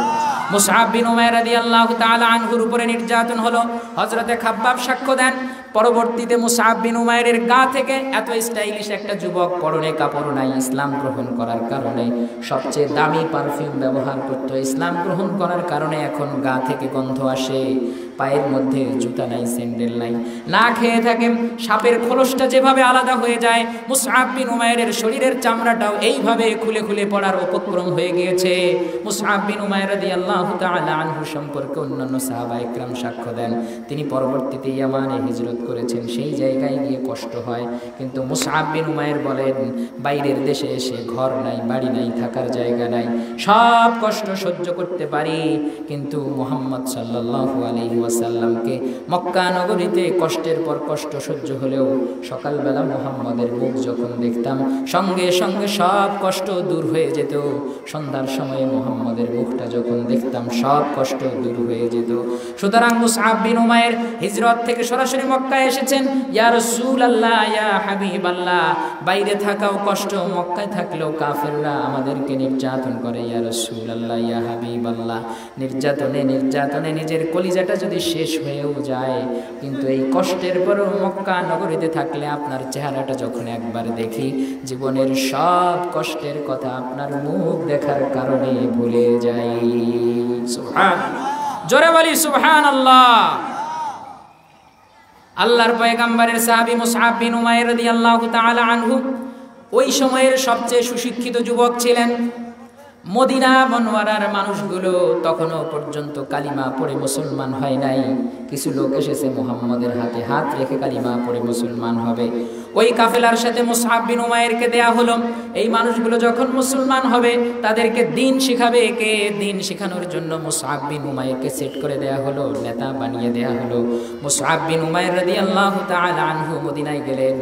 মুসআব বিন উমাইর রাদিয়াল্লাহু তাআলা আনহুর উপরে নির্যাতন হলো। হযরতে খাব্বাব সাক্ষ্য দেন, পরবর্তীতে মুসআব বিন উমাইরের গা থেকে এত স্টাইলিশ একটা যুবক, পরনে কাপড় নাই, ইসলাম গ্রহণ করার কারণে সবচেয়ে দামি পারফিউম ব্যবহার করতো, ইসলাম গ্রহণ করার কারণে এখন গা থেকে গন্ধ আসে, পায়ের মধ্যে জুতা নাই, স্যান্ডেল নাই, না খেয়ে থাকে, সাপের খোলসটা যেভাবে আলাদা হয়ে যায়, মুসআব বিন উমাইরের শরীরের চামড়াটাও এইভাবে খুলে খুলে পড়ার উপক্রম হয়ে গিয়েছে। মুসআব বিন উমাইর রাদিয়াল্লাহু তাআলা আনহু সম্পর্কে অন্যান্য সাহাবা ইকরাম সাক্ষ্য দেন, তিনি পরবর্তীতে ইয়ামানে হিজরত করেছেন, সেই জায়গায় গিয়ে কষ্ট হয়, কিন্তু মুসআব বিন উমাইর বলেন, বাইরের দেশে এসে ঘর নাই, বাড়ি নাই, থাকার জায়গা নাই, সব কষ্ট সহ্য করতে পারি, কিন্তু মুহাম্মদ সাল্লাল্লাহু আলাইহি ওয়াসাল্লামকে মক্কা নগরীতে কষ্টের পর কষ্ট সহ্য হলেও সকালবেলা মুহাম্মদের মুখ যখন দেখতাম, সঙ্গে সঙ্গে সব কষ্ট দূর হয়ে যেত, সন্ধ্যার সময়ে মুহাম্মদের মুখটা যখন দেখতাম সব কষ্ট দূর হয়ে যেত। সুতরাং মুসআব বিন উমাইর হিজরত থেকে সরাসরি মক্কায় এসেছেন। ইয়া রাসূলুল্লাহ, ইয়া হাবিবাল্লাহ, বাইরে থাকাও কষ্ট, মক্কায় থাকলেও কাফেররা আমাদেরকে নির্যাতন করে, ইয়া রাসূলুল্লাহ, ইয়া হাবিবাল্লাহ, নির্যাতনে নির্যাতনে নিজের কলিজাটা যদি শেষ হয়েও যায়, কিন্তু এই কষ্টের পরও মক্কা নগরীতে থাকলে আপনার চেহারাটা যখন একবার দেখি, জীবনের সব কষ্টের কথা আপনার মুখ দেখার কারণে ভুলে যাই। সুবহানাল্লাহ, জোরে বলি সুবহানাল্লাহ। আল্লাহর পয়গম্বরের সাহাবী মুসআব বিন উমাইর রাদিয়াল্লাহু তাআলা আনহু ওই সময়ের সবচেয়ে সুশিক্ষিত যুবক ছিলেন। মদিনা মনোয়ারার মানুষগুলো তখনও পর্যন্ত কালিমা পড়ে মুসলমান হয় নাই। কিছু লোক এসেছে মুহাম্মদের হাতে হাত রেখে কালিমা পড়ে মুসলমান হবে। ওই কাফেলার সাথে মুসআব বিন উমাইরকে দেয়া হলো। এই মানুষগুলো যখন মুসলমান হবে তাদেরকে দিন শিখাবে কে? দিন শেখানোর জন্য মুসআব বিন উমাইরকে সেট করে দেয়া হলো, নেতা বানিয়ে দেয়া হলো। মুসআব বিন উমাইর রাদিয়াল্লাহু তাআলা আনহু মদিনায় গেলেন।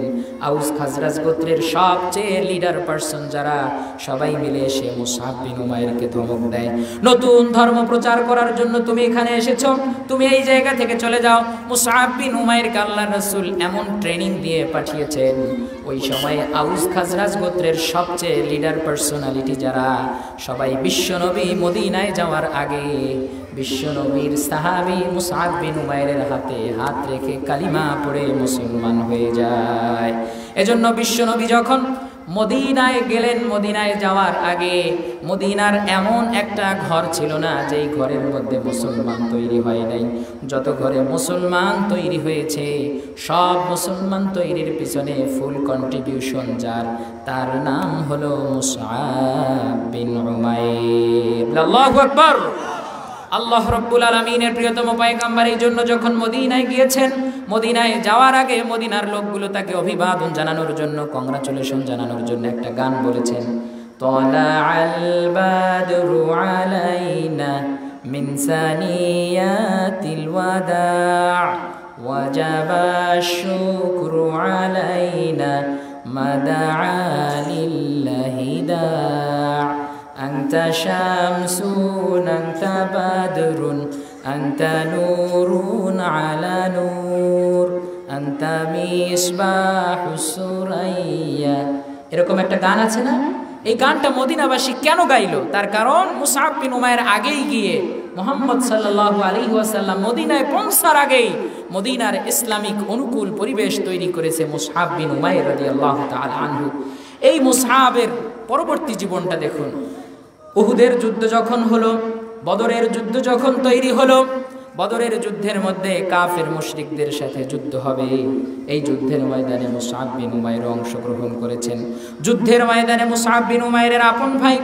আউস খাজরাজ গোত্রের সবচেয়ে লিডার পারসন যারা, সবাই মিলে এসে মুসআব বিন উমাইরকে ধমক দেয়, নতুন ধর্ম প্রচার করার জন্য তুমি এখানে এসেছো, তুমি এই জায়গা থেকে চলে যাও। মুসআব বিন উমাইরকে আল্লাহর রাসূল এমন ট্রেনিং দিয়ে পাঠিয়েছেন, ওই সময়ে আউস খাজরাজ গোত্রের সবচেয়ে লিডার পার্সোনালিটি যারা, সবাই বিশ্বনবী মদিনায় যাওয়ার আগে বিশ্বনবীর সাহাবী মুসআব বিন উমাইরের হাতে হাত রেখে কালিমা পড়ে মুসলমান হয়ে যায়। এজন্য বিশ্বনবী যখন মদিনায় গেলেন, মদিনায় যাওয়ার আগে মদিনার এমন একটা ঘর ছিল না যেই ঘরের মধ্যে মুসলমান তৈরি হয় নাই। যত ঘরে মুসলমান তৈরি হয়েছে সব মুসলমান তৈরির পিছনে ফুল কন্ট্রিবিউশন যার, তার নাম হলো মুসআব বিন উমাইর। আল্লাহু আকবার। আল্লাহ রাব্বুল আলামিনের প্রিয়তম পয়গম্বর এই জন্য যখন মদিনায় গিয়েছেন, মদিনায় যাওয়ার আগে মদিনার লোকগুলো তাকে অভিবাদন জানানোর জন্য, কংগ্রাচুলেশন জানানোর জন্য একটা গান বলেছেন, তালাআল বাদরু আলাইনা মিন সানিয়াতিল ওয়াদা' ওয়াজাবা শুকরু আলাইনা মাদাআ লিল্লাহি দা' আনতা শামসুন আনতা বাদরুন আনতা নূরুন আলা নূর আনতা মিসবাহুস সুরাইয়া। এরকম একটা গান আছে না? এই গানটা মদিনাবাসী কেন গাইলো? তার কারণ মুসআব বিন উমাইর আগেই গিয়ে মুহাম্মদ সাল্লাল্লাহু আলাইহি ওয়াসাল্লাম মদিনায় পৌঁছার আগেই মদিনার ইসলামিক অনুকূল পরিবেশ তৈরি করেছে মুসআব বিন উমাইর রাদিয়াল্লাহু তাআলা আনহু। এই মুসআবের পরবর্তী জীবনটা দেখুন। উহুদের যুদ্ধ যখন হলো, বদরের যুদ্ধ যখন তৈরি হলো, বদরের যুদ্ধের মধ্যে কাফের মুশরিকদের সাথে যুদ্ধ হবে। এই যুদ্ধের ময়দানে মুসআব বিন উমাইর অংশগ্রহণ করেছেন। যুদ্ধের ময়দানে মুসআব বিন উমাইরের আপন ভাই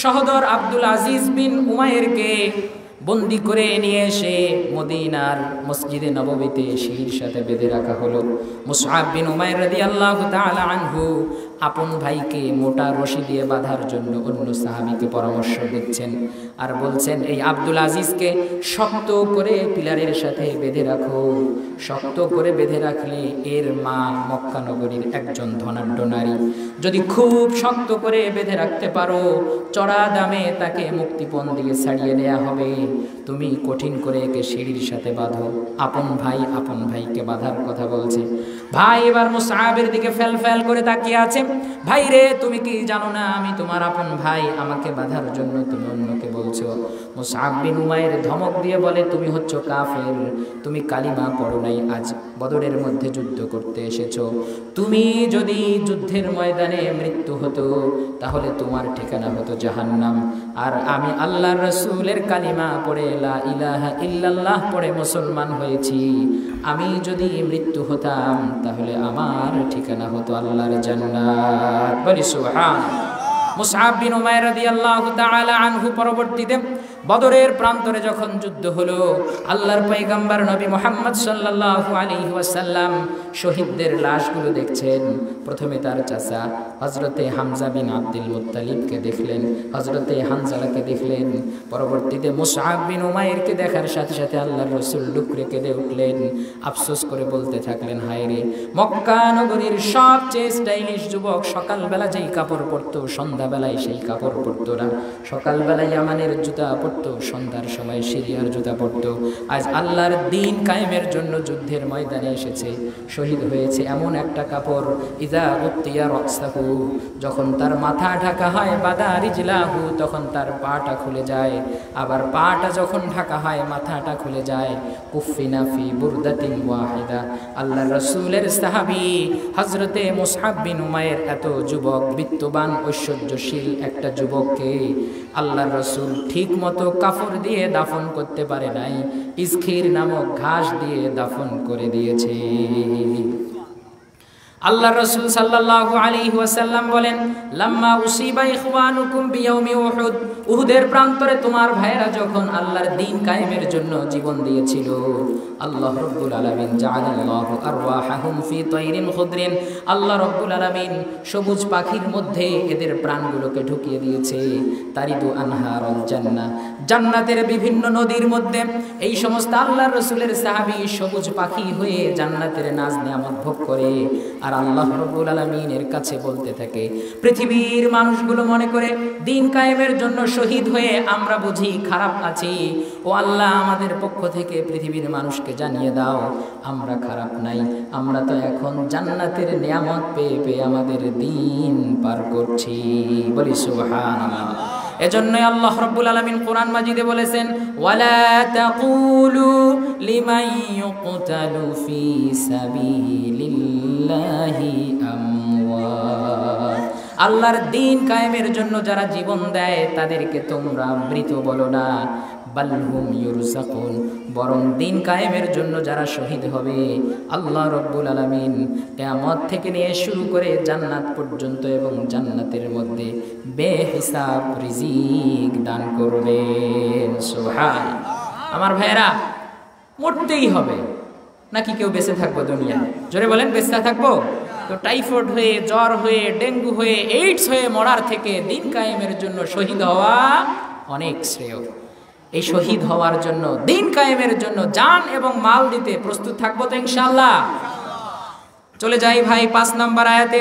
সহোদর আব্দুল আজিজ বিন উমাইরকে বন্দি করে নিয়ে এসে মদিনার মসজিদে নববীতে সিঁড়ির সাথে বেঁধে রাখা হলো। মুসআব বিন উমাইর রাদিয়াল্লাহু তাআলা আনহু আপন ভাইকে মোটা রশি দিয়ে বাঁধার জন্য অন্য সাহাবীকে পরামর্শ দিচ্ছেন আর বলছেন, এই আব্দুল আজিজকে শক্ত করে পিলারের সাথে বেঁধে রাখো। শক্ত করে বেঁধে রাখলে এর মা মক্কা নগরীর একজন ধনাঢ্য নারী, যদি খুব শক্ত করে বেঁধে রাখতে পারো চড়া দামে তাকে মুক্তিপণ দিয়ে ছাড়িয়ে নেওয়া হবে। তুমি কঠিন করে একে সিঁড়ির সাথে বাঁধো। আপন ভাইকে বাঁধার কথা বলছে। ভাই এবার মুসআবের দিকে ফেল ফেল করে তাকিয়ে আছে। ভাই রে, তুমি কি জানো না আমি তোমার আপন ভাই, আমাকে বাঁধার জন্য তুমি অন্যকে বলছো? মুসআব বিন উমাইর ধমক দিয়ে বলে, তুমি হচ্ছ কাফের, তুমি কালিমা পড়ো নাই, আজ বদরের মধ্যে যুদ্ধ করতে এসেছো। তুমি যদি যুদ্ধের ময়দানে মৃত্যু হতো তাহলে তোমার ঠিকানা হতো জাহান্নাম। আর আমি আল্লাহর রাসূলের কালিমা পড়ে লা ইলাহা ইল্লাল্লাহ পড়ে মুসলমান হয়েছি, আমি যদি মৃত্যু হতাম তাহলে আমার ঠিকানা হতো আল্লাহর জান্নাত। বলি সুবহানাল্লাহ। মুসআব বিন উমাইর রাদিয়াল্লাহু তাআলা আনহু পরবর্তীতে বদরের প্রান্তরে যখন যুদ্ধ হলো, আল্লাহর পয়গম্বর নবী মুহাম্মদ সাল্লাল্লাহু আলাইহি ওয়াসাল্লাম শহীদদের লাশগুলো দেখছেন। প্রথমে তার চাচা হযরতে হামজা বিন আব্দুল মুত্তালিবকে দেখলেন, হযরতে হানজালাকে দেখলেন। পরবর্তীতে মুসআব বিন উমাইরকে দেখার সাথে সাথে আল্লাহর রাসূল ডুকরে কেঁদে উঠলেন, আফসোস করে বলতে থাকলেন, হায় রে, মক্কা নগরীর সবচেয়ে স্টাইলিশ যুবক সকালবেলা যেই কাপড় পরতো সন্ধ্যাবেলায় সেই কাপড় পরতো না। সকালবেলায় ইয়ামানের জুতা পরতো, সন্ধ্যার সময় সিরিয়ার জুতা পরতো। আজ আল্লাহর দ্বীন কায়েমের জন্য যুদ্ধের ময়দানে এসেছে, শহীদ হয়েছে এমন একটা কাপড়, ইজা উত্তিয়া রাসাহু, যখন তার মাথা ঢাকা হয়, বাদা রিজলাহু, তখন তার পাটা খুলে যায়। আবার পাটা যখন ঢাকা হয় মাথাটা খুলে যায়। কুফিনা ফি বুরদাতিন ওয়াহিদা। আল্লাহর রাসূলের সাহাবী হযরতে মুসআব বিন উমাইর এত যুবক, বিত্তবান, ঐশ্বর্যশীল একটা যুবককে আল্লাহর রাসূল ঠিক মতো কাফর দিয়ে দাফন করতে পারে নাই, ইসখির নামক ঘাস দিয়ে দাফন করে দিয়েছে। আল্লাহর রাসূল সাল্লাল্লাহু আলাইহি ওয়াসাল্লাম বলেন, লাম্মা উসিবা ইখওয়ানুকুম বিয়াউমি উহুদ, উহুদের প্রান্তরে তোমার ভাইরা যখন আল্লাহর দ্বীন কায়েমের জন্য জীবন দিয়েছিল, আল্লাহ রাব্বুল আলামিন জাআলাল্লাহু আরওয়াহাহুম ফি তায়রিন খুদরিন, আল্লাহ রাব্বুল আলামিন সবুজ পাখির মধ্যে এদের প্রাণগুলোকে ঢুকিয়ে দিয়েছে। তারিদু আনহারুল জান্নাহ, জান্নাতের বিভিন্ন নদীর মধ্যে এই সমস্ত আল্লাহর রাসূলের সাহাবী সবুজ পাখি হয়ে জান্নাতের নাজ নিয়ামত ভোগ করে। আর আল্লাহ রাব্বুল আলামিনের কাছে বলতে থাকে, পৃথিবীর মানুষগুলো মনে করে দ্বীন কায়েমের জন্য শহীদ হয়ে আমরা বুঝি খারাপ আছি, ও আল্লাহ আমাদের পক্ষ থেকে পৃথিবীর মানুষকে জানিয়ে দাও আমরা খারাপ নাই, আমরা তো এখন জান্নাতের নিয়ামত পেয়ে পেয়ে আমাদের দিন পার করছি। বলি সুবহানাল্লাহ। এজন্যই আল্লাহ রাব্বুল আলামিন কোরআন মাজিদে বলেছেন, ওয়ালা তাকুলু লিমান ইউকতালু ফি সাবিলিল্লাহি আমওয়াত, আল্লাহর দ্বীন কায়েমের জন্য যারা জীবন দেয় তাদেরকে তোমরা মৃত বলো না, বালহুম ইউরযাকুন, বরং দ্বীন কায়েমের জন্য যারা শহীদ হবে আল্লাহ রাব্বুল আলামিন কিয়ামত থেকে নিয়ে শুরু করে জান্নাত পর্যন্ত এবং জান্নাতের মধ্যে বেহিসাব রিজিক দান করবেন। সুবহানাল্লাহ। আমার ভাইয়েরা, মরতেই হবে নাকি কেউ বেঁচে থাকবো দুনিয়ায়? জোরে বলেন, বেঁচে থাকবো? তো টাইফয়েড হয়ে, জ্বর হয়ে, ডেঙ্গু হয়ে, এইডস হয়ে মরার থেকে দ্বীন কায়েমের জন্য শহীদ হওয়া অনেক শ্রেয়। এই শহীদ হওয়ার জন্য, দ্বীন কায়েমের জন্য জান এবং মাল দিতে প্রস্তুত থাকবো তো ইনশাআল্লাহ। চলে যাই ভাই 5 নম্বর আয়াতে।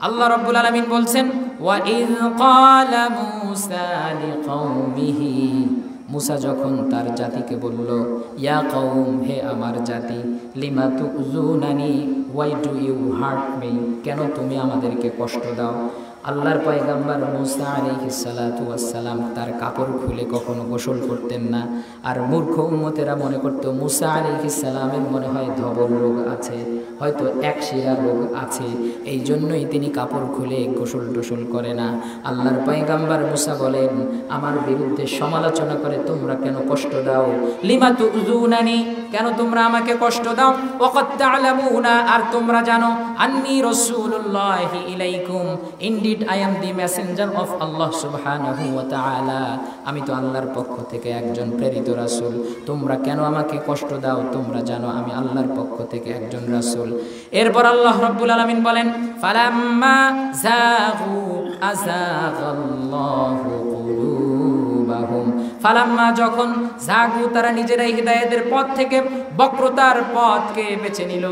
আল্লাহ রাব্বুল আলামিন বলছেন, ওয়া ইয ক্বালা মূসা লিকওমিহি, মুসা যখন তার জাতিকে বলল, ইয়া কওম, হে আমার জাতি, লিমা তুযুনানি, why do you hurt me, কেন তুমি আমাদেরকে কষ্ট দাও? আল্লাহর পয়গম্বর মুসা আলাইহিস সালাতু ওয়াস সালাম তার কাপড় খুলে কখনো গোসল করতেন না। আর মূর্খ উম্মতেরা মনে করত মুসা আলাইহিস সালামের মনে হয় ধবল রোগ আছে, হয়তো একশিরা রোগ আছে, এই জন্যই তিনি কাপড় খুলে গোসল টোসল করে না। আল্লাহর পয়গম্বর মুসা বলেন, আমার বিরুদ্ধে সমালোচনা করে তোমরা কেন কষ্ট দাও? লিমা তুযুনানি, কেন তোমরা আমাকে কষ্ট দাও? ওয়াকাদ তা'লামুনা, আর তোমরা জানো, আন্নী রাসূলুল্লাহি ইলাইকুম, indeed I am the messenger of Allah সুবহানাহু ওয়া তাআলা, আমি তো আল্লাহর পক্ষ থেকে একজন প্রেরিত রাসূল। তোমরা কেন আমাকে কষ্ট দাও? তোমরা জানো আমি আল্লাহর পক্ষ থেকে একজন রাসূল। এরপর আল্লাহ রাব্বুল আলামিন বলেন, ফালাম্মা যাগু আযাগাল্লাহু কুলুবাহুম, ফালাম্মা যখন যাগু তারা নিজেরাই হিদায়াতের পথ থেকে বক্রতার পথকে বেছে নিল,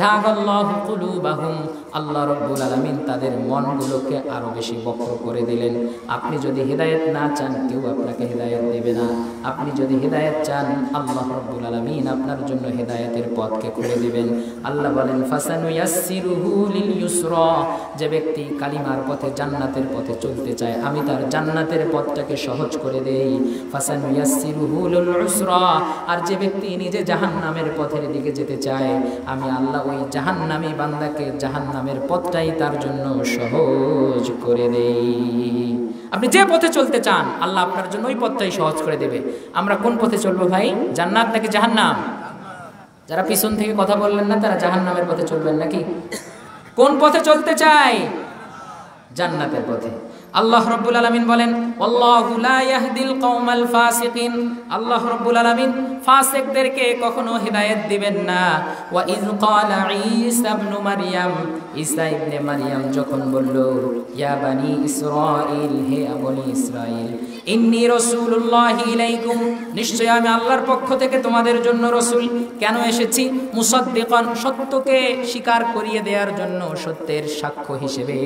যাগাল্লাহু কুলুবাহুম, আল্লাহ রাব্বুল আলামিন তাদের মনগুলোকে আরো বেশি বক্র করে দিলেন। আপনি যদি হিদায়াত না চান, কেউ আপনাকে হিদায়াত দেবে না। আপনি যদি হিদায়াত চান, আল্লাহ রাব্বুল আলামিন আপনার জন্য হিদায়াতের পথকে খুলে দিবেন। আল্লাহ বলেন, ফাসানুয়াসসিরুহু লিল ইউসরা, যে ব্যক্তি কালিমার পথে জান্নাতের পথে চলতে চায়, আমি তার জান্নাতের পথটাকে সহজ করে দেই। ফাসানুয়াসসিরুহু লিল ইউসরা, আর যে ব্যক্তি নিজে জাহান্নামের পথের দিকে যেতে চায়, আমি আল্লাহ ওই জাহান্নামী বান্দাকে জাহান্নামের পথটাই তার জন্য সহজ করে দেই। আপনি যে পথে চলতে চান, আল্লাহ আপনার জন্য ওই পথটাই সহজ করে দেবে। আমরা কোন পথে চলবো ভাই? জান্নাত নাকি জাহান্নাম? যারা পিছন থেকে কথা বললেন না, তারা জাহান্নামের পথে চলবেন নাকি? কোন পথে চলতে চাই? জান্নাতের পথে। আল্লাহ রাব্বুল আলামিন বলেন, আল্লাহু লা ইয়াহদিল কওমাল ফাসিকিন, আল্লাহ রাব্বুল আলামিন ফাসিকদেরকে কখনো হিদায়াত দিবেন না। ওয়া ইয ক্বালা ঈসা ইবনে মারইয়াম, ঈসা ইবনে মারইয়াম যখন বলল, ইয়া বানি ইসরাঈল, হে বনি ইসরাঈল, ইন্নী রাসূলুল্লাহি ইলাইকুম, নিশ্চয় আমি আল্লাহর পক্ষ থেকে তোমাদের জন্য রাসূল। কেন এসেছি? মুসাদ্দিকান, সত্যকে স্বীকার করিয়ে দেওয়ার জন্য, সত্যের সাক্ষ্য হিসেবে।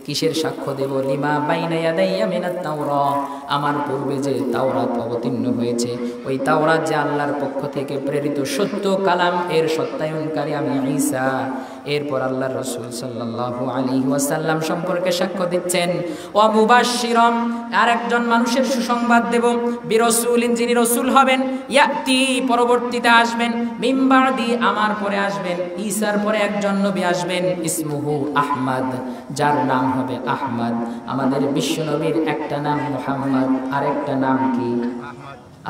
কিসের সাক্ষ্য দেব? লিমা বাইনা ইয়াদাইয়া মিনাত তাওরাত, আমার পূর্বে যে তাওরাত অবতীর্ণ হয়েছে, ওই তাওরাত যে আল্লাহর পক্ষ থেকে প্রেরিত সত্য কালাম, এর সত্যায়নকারী আমি ঈসা। এরপর আল্লাহর রাসূল সাল্লাল্লাহু আলাইহি ওয়াসাল্লাম সম্পর্কে সাক্ষ্য দিচ্ছেন, ওয়া মুবাশশিরাম, আর একজন মানুষের সুসংবাদ দেব, বিরাসূলিন, যিনি রাসূল হবেন, ইয়াতি, পরবর্তীতে আসবেন, মিন বাদি, আমার পরে আসবেন, ঈসার পরে একজন নবী আসবেন, ইসমুহু আহমদ, যার নাম হবে আহমদ। আমাদের বিশ্ব নবীর একটা নাম মুহাম্মদ, আর একটা নাম কি?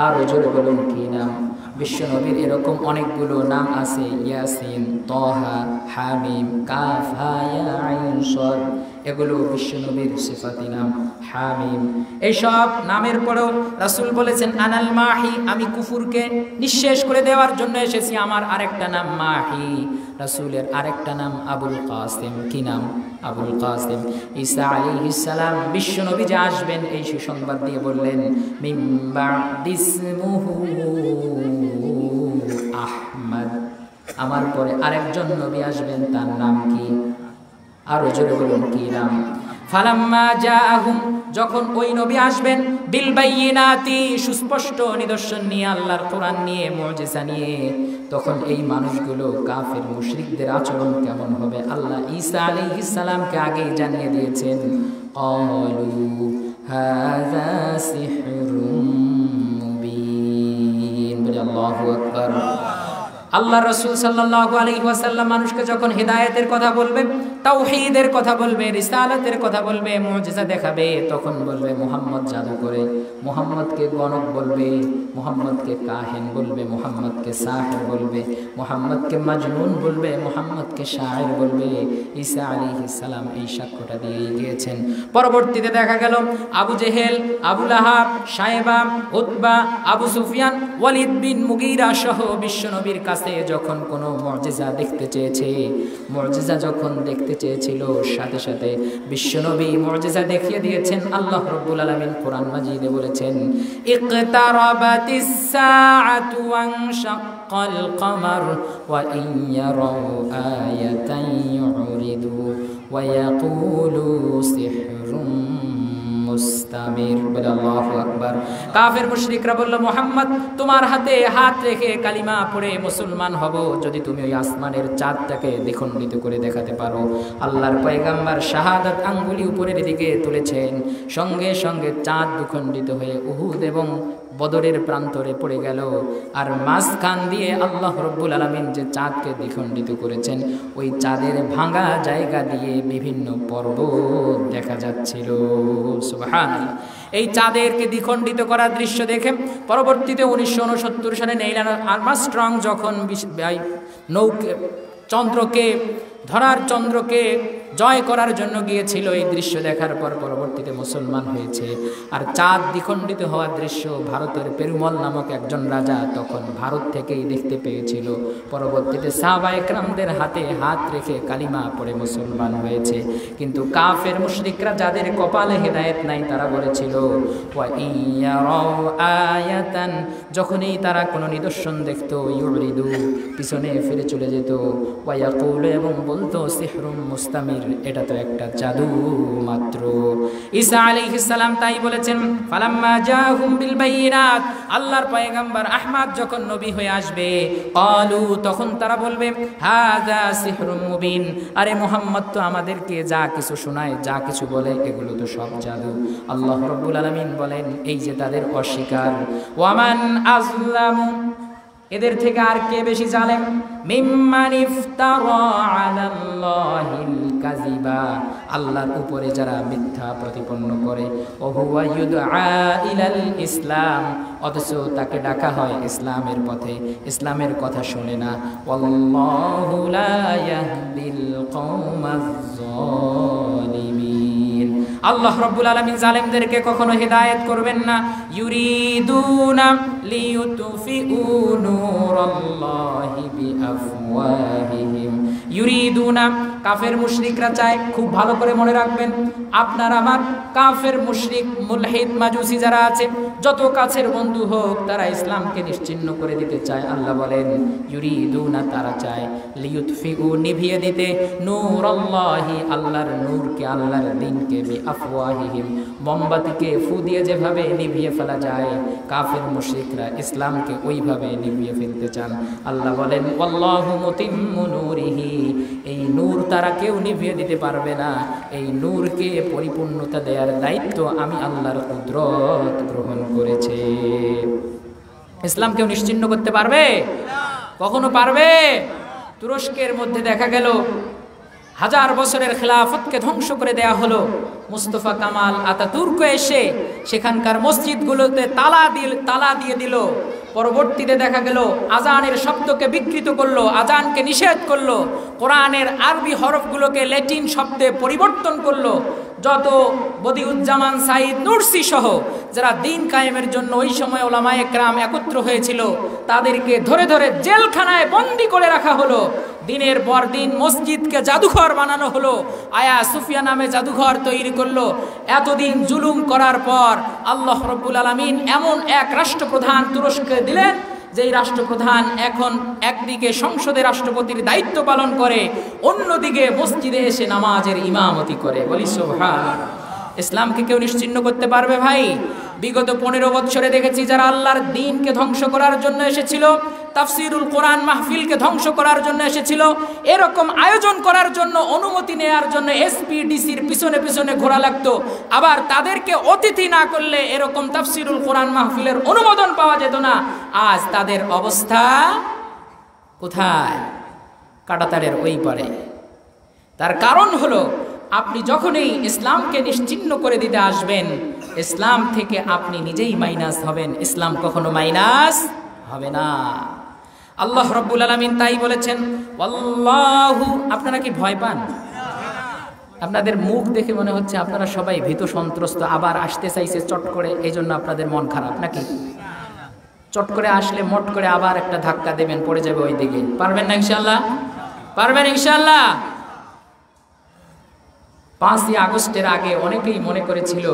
আর জোরে বলুন কি নাম? বিশ্ব নবীর এরকম অনেকগুলো নাম আছে, ইয়াসিন, তাহা, হামিম, কাফ, হা, ইয়া, আইন, সদ, এগুলো বিশ্ব নবীর সিফাতি নাম। হামিম, এইসব নামের পরেও রাসূল বলেছেন, আনাল মাহি, আমি কুফুরকে নিঃশেষ করে দেওয়ার জন্য এসেছি, আমার আরেকটা নাম মাহি। রাসূলের আরেকটা নাম আবুল কাসিম। কি নাম? আবুল কাসিম। ঈসা আলাইহিস সালাম বিশ্ব নবী যে আসবেন, এই সুসংবাদ দিয়ে বললেন, মিন বাদিসমুহু আহমদ, আমার পরে আরেকজন নবী আসবেন, তার নাম কি? আরো জোরে বলুন কি নাম? ফালাম্মা জাআহুম, যখন ওই নবী আসবেন, বিল বাইয়িনাতি, সুস্পষ্ট নিদর্শন নিয়ে, আল্লাহর কোরআন নিয়ে, মুজিজা নিয়ে, তখন এই মানুষগুলো কাফের মুশরিকদের আচরণ কেমন হবে আল্লাহ ঈসা আলাইহিস সালামকে আগেই জানিয়ে দিয়েছেন। ক্বালু হাযা সিহরুম মুবিন, বলি আল্লাহু আকবার। আল্লাহ রাসূল সাল্লাল্লাহু আলাইহি ওয়াসাল্লাম মানুষকে যখন হিদায়াতের কথা বলবে, তাওহীদের কথা বলবে, রিসালাতের কথা বলবে, মুজিজা দেখাবে, তখন বলবে মুহাম্মদ জাদু করে, মুহাম্মদকে গণক বলবে, মুহাম্মদকে কাহিন বলবে, মুহাম্মদকে সাহির বলবে, মুহাম্মদকে মাজনুন বলবে, মুহাম্মদকে শায়ের বলবে। ঈসা আলাইহিস সালাম এই সাক্ষ্যটা দিয়ে গিয়েছেন। পরবর্তীতে দেখা গেল আবু জেহেল, আবু লাহাব, শায়বা, উতবা, আবু সুফিয়ান, ওয়ালিদ বিন মুগীরা সহ বিশ্বনবীর কাছে যখন কোনো মুজিজা দেখতে চেয়েছে, মুজিজা যখন দেখতে চেয়েছিল, সাথে সাথে বিশ্বনবী মুজিজা দেখিয়ে দিয়েছেন। আল্লাহ রাব্বুল আলামিন কোরআন মাজিদে বলেছেন, ইকতারাবাতিস সাআতু ওয়ানশাক্কাল কমার ওয়া ইন ইয়ারাউ আয়াতান ইউরিদু ওয়া ইয়াকুলু সিহরুম মুস্তামির। বলে আল্লাহু আকবার। কাফের মুশরিকরা বলল, মুহাম্মদ তোমার হাতে হাত রেখে কালিমা পড়ে মুসলমান হব যদি তুমি ওই আসমানের চাঁদটাকে দ্বিখণ্ডিত করে দেখাতে পারো। আল্লাহর পয়গম্বর শাহাদাত আঙ্গুলি উপরের দিকে তুলেছেন, সঙ্গে সঙ্গে চাঁদ দ্বিখণ্ডিত হয়ে উহুদ এবং বদরের প্রান্তরে পড়ে গেল। আর মাঝখান দিয়ে আল্লাহ রব্বুল আলামিন যে চাঁদকে দ্বিখণ্ডিত করেছেন, ওই চাঁদের ভাঙা জায়গা দিয়ে বিভিন্ন পর্বত দেখা যাচ্ছিল। সুবহানাল্লাহ। এই চাঁদেরকে দ্বিখণ্ডিত করার দৃশ্য দেখে পরবর্তীতে 1969 সালে নেইল আর্মস্ট্রং যখন চন্দ্রকে জয় করার জন্য গিয়েছিল, এই দৃশ্য দেখার পর পরবর্তীতে মুসলমান হয়েছে। আর চাঁদ দ্বিখণ্ডিত হওয়ার দৃশ্য ভারতের পেরুমল নামক একজন রাজা তখন ভারত থেকেই দেখতে পেয়েছিল। পরবর্তীতে সাহাবায়ে কেরামদের হাতে হাত রেখে কালিমা পড়ে মুসলমান হয়েছে। কিন্তু কাফের মুশরিকরা, যাদের কপালে হেদায়েত নাই, তারা বলেছিল ওয়া ইয়ারাউ আয়াতান, যখনই তারা কোনো নিদর্শন দেখতো ইউরিদু, পিছনে ফিরে চলে যেত। ওয়া ইয়াকুলু, এবং বলতো সিহরুম মুস্তামির, এটা তো একটা জাদু মাত্র। ঈসা আলাইহিস সালাম তাই বলেছেন, ফালাম্মা জাহুম বিল বাইনাত, আল্লাহর পয়গম্বর আহমদ যখন নবী হয়ে আসবে, ক্বালু, তখন তারা বলবে হাযা সিহরুম মুবিন, আরে মুহাম্মদ তো আমাদেরকে যা কিছু শোনায়, যা কিছু বলে, এগুলো তো সব জাদু। আল্লাহ রাব্বুল আলামিন বলেন, এই যে তাদের অস্বীকার, ওয়ামান আযলামু, এদের থেকে আর কে বেশি জালেম, মিম্মান ইফতারা আলাল্লাহিল কাযিবা, আল্লাহর উপরে যারা মিথ্যা প্রতিপন্ন করে, ও হুয়া ইউদআ ইলাল ইসলাম, অথচ তাকে ডাকা হয় ইসলামের পথে, ইসলামের কথা শোনে না। ওয়াল্লাহু লা ইয়াহদিল কওমাজ যালিমিন, আল্লাহ রাব্বুল আলামিন জালেমদেরকে কখনো হিদায়াত করবেন না। ইউরিদুনা লিইউতফিউ নূরাল্লাহি বিআফওয়াহিহিম, ইউরিদুনা, কাফের মুশরিকরা চায়, খুব ভালো করে মনে রাখবেন আপনার আমার, কাফের মুশরিক মুলহিদ মাজুসি যারা আছে, যত কাছের বন্ধু হোক, তারা ইসলামকে নিশ্চিহ্ন করে দিতে চায়। আল্লাহ বলেন ইউরিদুনা, তারা চায় লিইউতফিউ, নিভিয়ে দিতে, নূরাল্লাহি, আল্লাহর নূরকে, আল্লাহর দ্বীনকে, বিআফওয়াহিহিম, মোমবাতিকে ফু দিয়ে যেভাবে নিভিয়ে ফেলা যায়, কাফের মুশরিকরা ইসলামকে ওইভাবে নিভিয়ে ফেলতে চান। আল্লাহ বলেন ওয়াল্লাহু মুতিম্মু নূরিহি, এই নূর তারা কেউ নিভিয়ে দিতে পারবে না। এই নূরকে পরিপূর্ণতা দেওয়ার দায়িত্ব আমি আল্লাহর কুদরত গ্রহণ করেছে। ইসলাম কেউ নিশ্চিহ্ন করতে পারবে? কখনো পারবে? তুরস্কের মধ্যে দেখা গেল 1000 বছরের খেলাফতকে ধ্বংস করে দেয়া হলো। মুস্তফা কামাল আতাতুর্ক এসে সেখানকার মসজিদগুলোতে তালা দিয়ে দিল। পরবর্তীতে দেখা গেল আজানের শব্দকে বিকৃত করলো, আজানকে নিষেধ করলো, কোরআনের আরবি হরফগুলোকে ল্যাটিন শব্দে পরিবর্তন করলো। যত বদিউজ্জামান সাইদ নুরসি সহ যারা দ্বীন কায়েমের জন্য ওই সময় ওলামায়ে কেরাম একত্র হয়েছিল, তাদেরকে ধরে ধরে জেলখানায় বন্দী করে রাখা হলো। দিনের পর দিন মসজিদকে জাদুঘর বানানো হলো। আয়া সুফিয়া নামে জাদুঘর তৈরি করলো। এতদিন জুলুম করার পর আল্লাহ রাব্বুল আলামিন এমন এক রাষ্ট্রপ্রধান তুরস্কে দিলেন, যেই রাষ্ট্রপ্রধান এখন একদিকে সংসদে রাষ্ট্রপতির দায়িত্ব পালন করে, অন্যদিকে মসজিদে এসে নামাজের ইমামতি করে। বলি সুবহানাল্লাহ। ইসলামকে কেউ নিশ্চিহ্ন করতে পারবে ভাই? বিগত 15 বছরে দেখেছি যারা আল্লাহর দ্বীনকে ধ্বংস করার জন্য এসেছিল, তাফসিরুল কোরআন মাহফিলকে ধ্বংস করার জন্য এসেছিল, এরকম আয়োজন করার জন্য, অনুমতি নেয়ার জন্য এসপিডিসির পিছনে পিছনে ঘোরা লাগতো। আবার তাদেরকে অতিথি না করলে এরকম তাফসিরুল কোরআন মাহফিলের অনুমোদন পাওয়া যেত না। আজ তাদের অবস্থা কোথায়? কাঁটাতারের ওই পারে। তার কারণ হলো, আপনি যখনই ইসলামকে নিশ্চিহ্ন করে দিতে আসবেন, ইসলাম থেকে আপনি নিজেই মাইনাস হবেন, ইসলাম কখনো মাইনাস হবে না। আল্লাহ রাব্বুল আলামিন তাই বলেছেন ওয়াল্লাহু। আপনারা কি ভয় পান? আপনাদের মুখ দেখে মনে হচ্ছে আপনারা সবাই ভীত সন্ত্রস্ত, আবার আসতে চাইছে চট করে, এই জন্য আপনাদের মন খারাপ নাকি? চট করে আসলে মোট করে আবার একটা ধাক্কা দেবেন, পড়ে যাবে ওই দিকে। পারবেন না ইনশাআল্লাহ? পারবেন ইনশাআল্লাহ? 5ই আগস্টের আগে অনেকেই মনে করেছিল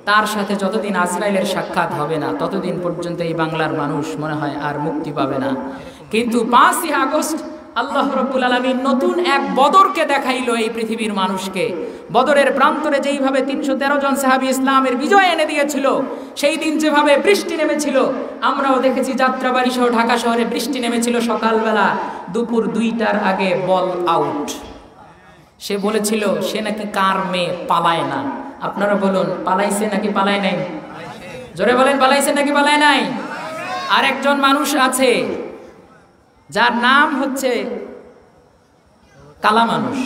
তার সাথে যতদিন আজরাইলের সাক্ষাৎ হবে না, ততদিন পর্যন্ত এই বাংলার মানুষ মনে হয় আর মুক্তি পাবে না। কিন্তু 5ই আগস্ট আল্লাহ রাব্বুল আলামিন নতুন এক বদরকে দেখাইলো এই পৃথিবীর মানুষকে। বদরের প্রান্তরে যেইভাবে 313 জন সাহাবী ইসলামের বিজয় এনে দিয়েছিল, সেই দিন যেভাবে বৃষ্টি নেমেছিল, আমরাও দেখেছি যাত্রাবাড়ি সহ ঢাকা শহরে বৃষ্টি নেমেছিল সকালবেলা, দুপুর 2টার আগে বল আউট। সে বলেছিল সে নাকি কার মেয়ে, পালায় না। আপনারা বলুন, পালাইছে নাকি পালায় নাই? জোরে বলেন, পালাইছে নাকি পালায় নাই? আর একজন মানুষ আছে যার নাম হচ্ছে কালা মানুষ।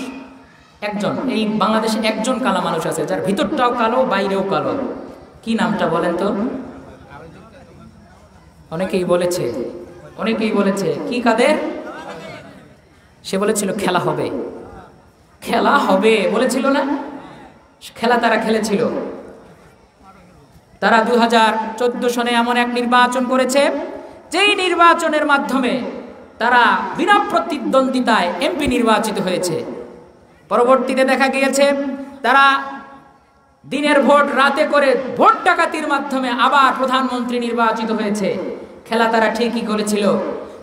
একজন, এই বাংলাদেশে একজন কালা মানুষ আছে যার ভিতরটাও কালো বাইরেও কালো। কি নামটা বলেন তো? অনেকেই বলেছে কি কাদের? সে বলেছিল খেলা হবে, খেলা হবে বলেছিল না? খেলা তারা খেলেছিল। তারা 2014 সনে এমন এক নির্বাচন করেছে, যেই নির্বাচনের মাধ্যমে তারা বিনা প্রতিদ্বন্দ্বিতায় এমপি নির্বাচিত হয়েছে। পরবর্তীতে দেখা গিয়েছে তারা দিনের ভোট রাতে করে ভোট ডাকাতির মাধ্যমে আবার প্রধানমন্ত্রী নির্বাচিত হয়েছে। খেলা তারা ঠিকই করেছিল।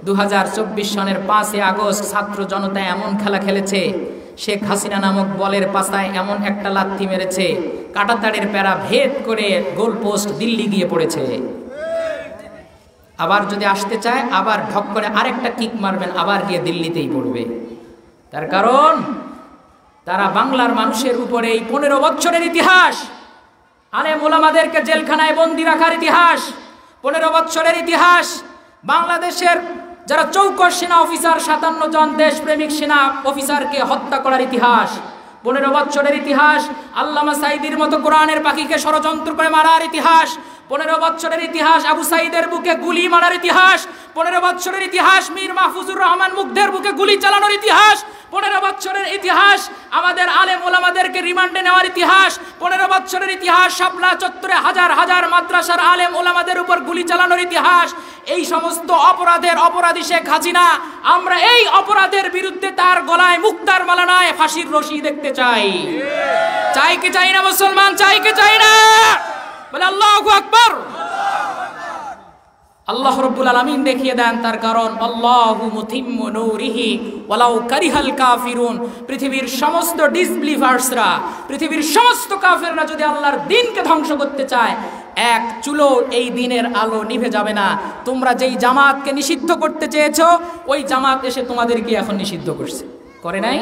2024 সনের 5 আগস্ট ছাত্র জনতা এমন খেলা খেলেছে, শেখ হাসিনা নামক বলের পাশায় এমন একটা লাথি মেরেছে, কাঁটাতাড়ের প্যারা ভেদ করে গোল পোস্ট দিল্লি গিয়ে পড়েছে। আবার যদি আসতে চায় আবার ঢক করে আরেকটা কিক মারবেন, আবার গিয়ে দিল্লিতেই পড়বে। তার কারণ তারা বাংলার মানুষের উপরে এই 15 বছরের ইতিহাস, আলেম ওলামাদেরকে জেলখানায় বন্দি রাখার ইতিহাস, 15 বছরের ইতিহাস, বাংলাদেশের যারা চৌকস সেনা অফিসার 57 জন দেশপ্রেমিক সেনা অফিসারকে হত্যা করার ইতিহাস, 15 বছরের ইতিহাস, আল্লামা সাঈদীর মতো কোরআনের পাখিকে ষড়যন্ত্র করে মারার ইতিহাস, 15 বছরের ইতিহাস, আবু সাঈদের বুকে গুলি মারার ইতিহাস, 15 বছরের ইতিহাস, মীর মাহফুজুর রহমান মুগ্ধের বুকে গুলি চালানোর ইতিহাস, 15 বছরের ইতিহাস, আমাদের আলেম ওলামাদেরকে রিমান্ডে নেওয়ার ইতিহাস, 15 বছরের ইতিহাস, শাপলা চত্বরে হাজার হাজার মাদ্রাসার আলেম ওলামাদের উপর গুলি চালানোর ইতিহাস। এই সমস্ত অপরাধের অপরাধী শেখ হাসিনা। আমরা এই অপরাধের বিরুদ্ধে তার গলায় মুক্তার মালা নয়, ফাঁসির রশি দেখতে চাই। চাই কি চাই না মুসলমান? চাই কি চাই না? বলে আল্লাহু আকবার। আল্লাহ রাব্বুল আলামিন দেখিয়ে দেন তার কারণ, আল্লাহু মুতিম্মু নূরিহি ওয়ালাউ কারিহাল কাফিরুন। পৃথিবীর সমস্ত ডিসবিলিভার্সরা, পৃথিবীর সমস্ত কাফেররা যদি আল্লাহর দ্বীনকে ধ্বংস করতে চায়, এক চুলো এই দ্বীনের আলো নিভে যাবে না। তোমরা যেই জামাতকে নিষিদ্ধ করতে চেয়েছো, ওই জামাত এসে তোমাদেরকে এখন নিষিদ্ধ করছে। করে নাই?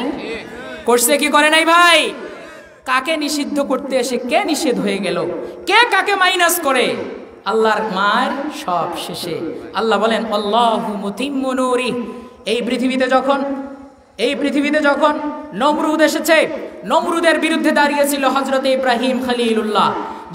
করছে কি করে নাই ভাই? কাকে নিষিদ্ধ করতে এসে কে নিষেধ হয়ে গেল? কে কাকে মাইনাস করে? আল্লাহর মায়ের সব শেষে আল্লাহ বলেন আল্লাহু মুতিম্মু নূরি। এই পৃথিবীতে যখন নমরুদ এসেছে, নমরুদের বিরুদ্ধে দাঁড়িয়েছিল হযরত ইব্রাহিম খলিলুল্লাহ।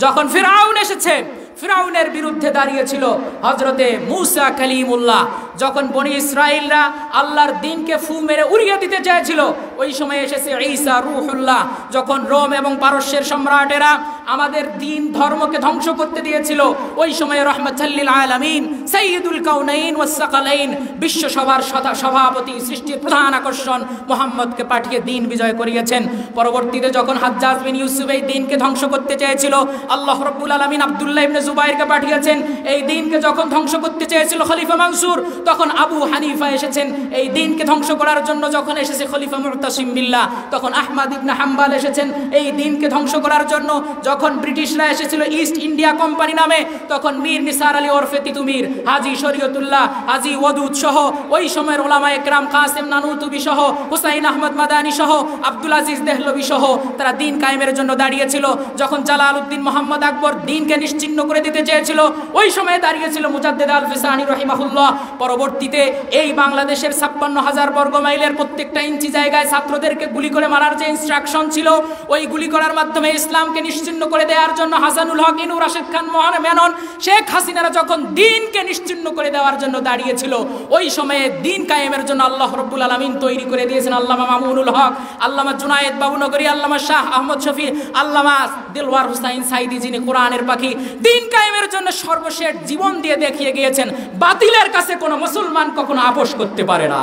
যখন ফিরআউন এসেছে, ফিরআউনের বিরুদ্ধে দাঁড়িয়েছিল হযরতে মূসা কালিমুল্লাহ। যখন বনি ইসরাইলরা আল্লাহর দ্বীনকে ফু মেরে উড়িয়ে দিতে চেয়েছিল, ওই সময় এসেছে ঈসা রূহুল্লাহ। যখন রোম এবং পারস্যের সম্রাটেরা আমাদের দ্বীন ধর্মকে ধ্বংস করতে দিয়েছিল, ওই সময় রাহমাতাল লিল আলামিন সাইয়্যিদুল কাউনাইন ওয়াস সাকালাইন, বিশ্ব সভার সভাপতি, সৃষ্টির প্রধান আকর্ষণ মুহাম্মদকে পাঠিয়ে দ্বীন বিজয় করিয়েছেন। পরবর্তীতে যখন হাজ্জাজ বিন ইউসুফ এই দ্বীনকে ধ্বংস করতে চেয়েছিল, আল্লাহ রাব্বুল আলামিন আব্দুল্লাহ ইবনে জুবাইরকে পাঠিয়েছেন। এই দ্বীনকে যখন ধ্বংস করতে চেয়েছিল খলিফা মানসুর, তখন আবু হানিফা এসেছেন এই দ্বীনকে ধ্বংস করার জন্য। যখন এসেছে খলিফা মুতাসিম বিল্লাহ, তখন আহমদ ইবনে হাম্বল এসেছেন এই দ্বীনকে ধ্বংস করার জন্য। যখন ব্রিটিশরা এসেছিল ইস্ট ইন্ডিয়া কোম্পানি নামে, তখন মীর নিসার আলী ওরফে তিতুমির, হাজী শরীয়তুল্লাহ, হাজী ওয়াদুদ সহ ওই সময়ের ওলামায়ে কেরাম, কাসেম নানুতুবি সহ, হুসাইন আহমদ মাদানী সহ, আব্দুল আজিজ দেহলভী সহ, তারা দ্বীন কায়েমের জন্য দাঁড়িয়েছিল। যখন জালালউদ্দিন মোহাম্মদ আকবর দ্বীনকে নিশ্চিহ্ন করে দিতে চেয়েছিল, ওই সময়ে দাঁড়িয়েছিল মুজাদ্দিদ আল ফিসানি রাহিমাহুল্লাহ। পরবর্তীতে এই বাংলাদেশের 56,000 বর্গ মাইলের প্রত্যেকটা ইঞ্চি জায়গায় ছাত্রদেরকে গুলি করে মারার যে ইনস্ট্রাকশন ছিল, ওই গুলি করার মাধ্যমে ইসলামকে নিশ্চিহ্ন করে দেওয়ার জন্য হাসানুল হক, ইনু রাশেদ খান মেনন, শেখ হাসিনারা যখন দ্বীনকে নিশ্চিহ্ন করে দেওয়ার জন্য দাঁড়িয়েছিল, ওই সময়ে দ্বীন কায়েমের জন্য আল্লাহ রাব্বুল আলামিন তৈরি করে দিয়েছেন আল্লামা মামুনুল হক, আল্লামা জুনায়েদ বাবুনগরী, আল্লামা শাহ আহমদ শফি, আল্লামা দিলওয়ার হুসাইন সাইদি, যিনি কোরআনের পাখি। দ্বীন কায়েমের জন্য সর্বশেষ জীবন দিয়ে দেখিয়ে গিয়েছেন বাতিলের কাছে কোনো মুসলমান কখনো আপোষ করতে পারে না।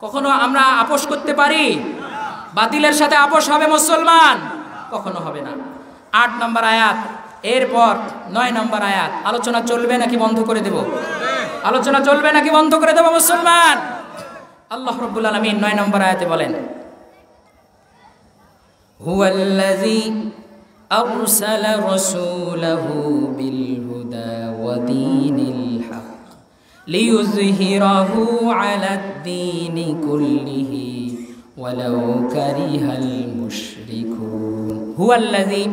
কখনো আমরা আপোষ করতে পারি? বাতিলের সাথে আপোষ হবে মুসলমান? কখনো হবে না। 8 নম্বর আয়াত, এরপর 9 নম্বর আয়াত। আলোচনা চলবে নাকি বন্ধ করে দেব? আলোচনা চলবে নাকি বন্ধ করে দেব মুসলমান? আল্লাহ রাব্বুল আলামিন 9 নম্বর আয়াতে বলেন, হুয়াল্লাযী আরসালা রাসূলাহু বিল হুদা ওয়া দীনিল হক লিইয়ুযহিরাহু আলাদ দীনি কুল্লিহি ওয়ালাউ কারিহাল মুশরিকুন। হুয়াল্লাযী,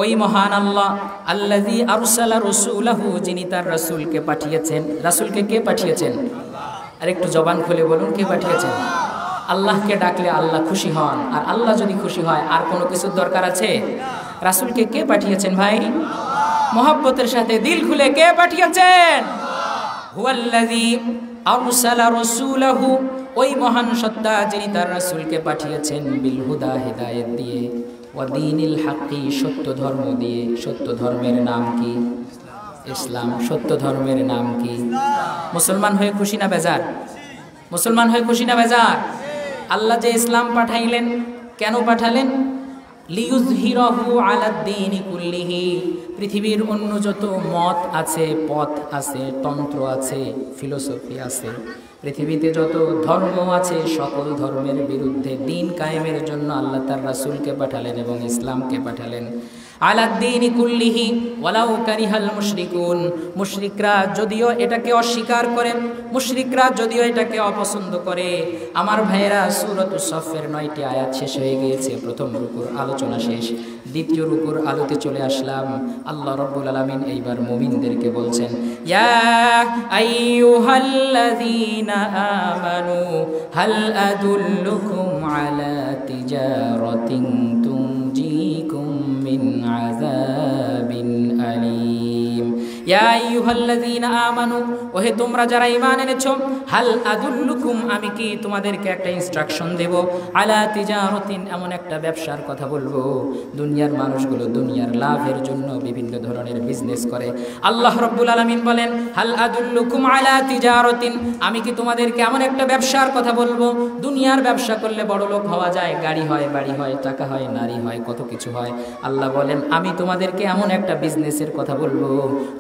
ওই মহান আল্লাহ, আল্লাযী আরসালা রাসূলাহু, যিনি তার রাসূলকে পাঠিয়েছেন। রাসূলকে কে পাঠিয়েছেন? আর একটু জবান খুলে বলুন, কে পাঠিয়েছেন? আল্লাহকে ডাকলে আল্লাহ খুশি হন, আর আল্লাহ যদি খুশি হয় আর কোনো কিছুর দরকার আছে? রাসূলকে কে পাঠিয়েছেন ভাই? মহব্বতের সাথে দিল খুলে কে পাঠিয়েছেন? হুয়াল্লাযী আরসালা রাসূলাহু, ওই মহান সত্তা যিনি তার রাসূলকে পাঠিয়েছেন বিল হুদা, হিদায়াত দিয়ে, ওয়া দীনিল হাক্কি, সত্য ধর্ম দিয়ে। সত্য ধর্মের নাম কি? ইসলাম। সত্য ধর্মের নাম কি? মুসলমান হয়ে খুশি না বেজার? মুসলমান হয়ে খুশি না বেজার? আল্লাহ যে ইসলাম পাঠাইলেন, কেন পাঠালেন? লিইয়ুযহিরাহু আলাদ দীনি কুল্লিহি, পৃথিবীর অন্য যত মত আছে, পথ আছে, তন্ত্র আছে, ফিলোসফি আছে, পৃথিবীতে যত ধর্ম আছে, সকল ধর্মের বিরুদ্ধে দিন কায়েমের জন্য আল্লাহ তার রাসূলকে পাঠালেন এবং ইসলামকে পাঠালেন। আলাদ্দীনি কুল্লিহি ওয়ালাউ কারিহাল মুশরিকুন, মুশরিকরা যদিও এটাকে অস্বীকার করে, মুশরিকরা যদিও এটাকে অপছন্দ করে। আমার ভাইয়েরা, সূরাতুস সফের 9টি আয়াত শেষ হয়ে গিয়েছে, প্রথম রুকুর আলোচনা শেষ, দ্বিতীয় রুকুর আলোতে চলে আসলাম। আল্লাহ রাব্বুল আলামিন এইবার মুমিনদেরকে বলছেন, ইয়া আইয়ুহাল্লাযীনা আমানু হাল আদুল্লুকুম আলা তিজারাতিন তুনজিকুম মিন আযাবিন আলীম। ইয়া আইয়ুহাল্লাযীনা আমানু, ওহে তোমরা যারা ঈমান এনেছো, হাল আদুল্লুকুম, আমি কি তোমাদেরকে একটা ইনস্ট্রাকশন দেব, আলা তিজারাতিন, এমন একটা ব্যবসার কথা বলবো। দুনিয়ার মানুষগুলো দুনিয়ার লাভের জন্য বিভিন্ন ধরনের বিজনেস করে। আল্লাহ রাব্বুল আলামিন বলেন, হাল আদুল্লুকুম আলা তিজারাতিন, আমি কি তোমাদেরকে এমন একটা ব্যবসার কথা বলবো, দুনিয়ার ব্যবসা করলে বড় লোক হওয়া যায়, গাড়ি হয়, বাড়ি হয়, টাকা হয়, নারী হয়, কত কিছু হয়। আল্লাহ বলেন, আমি তোমাদেরকে এমন একটা বিজনেসের কথা বলবো,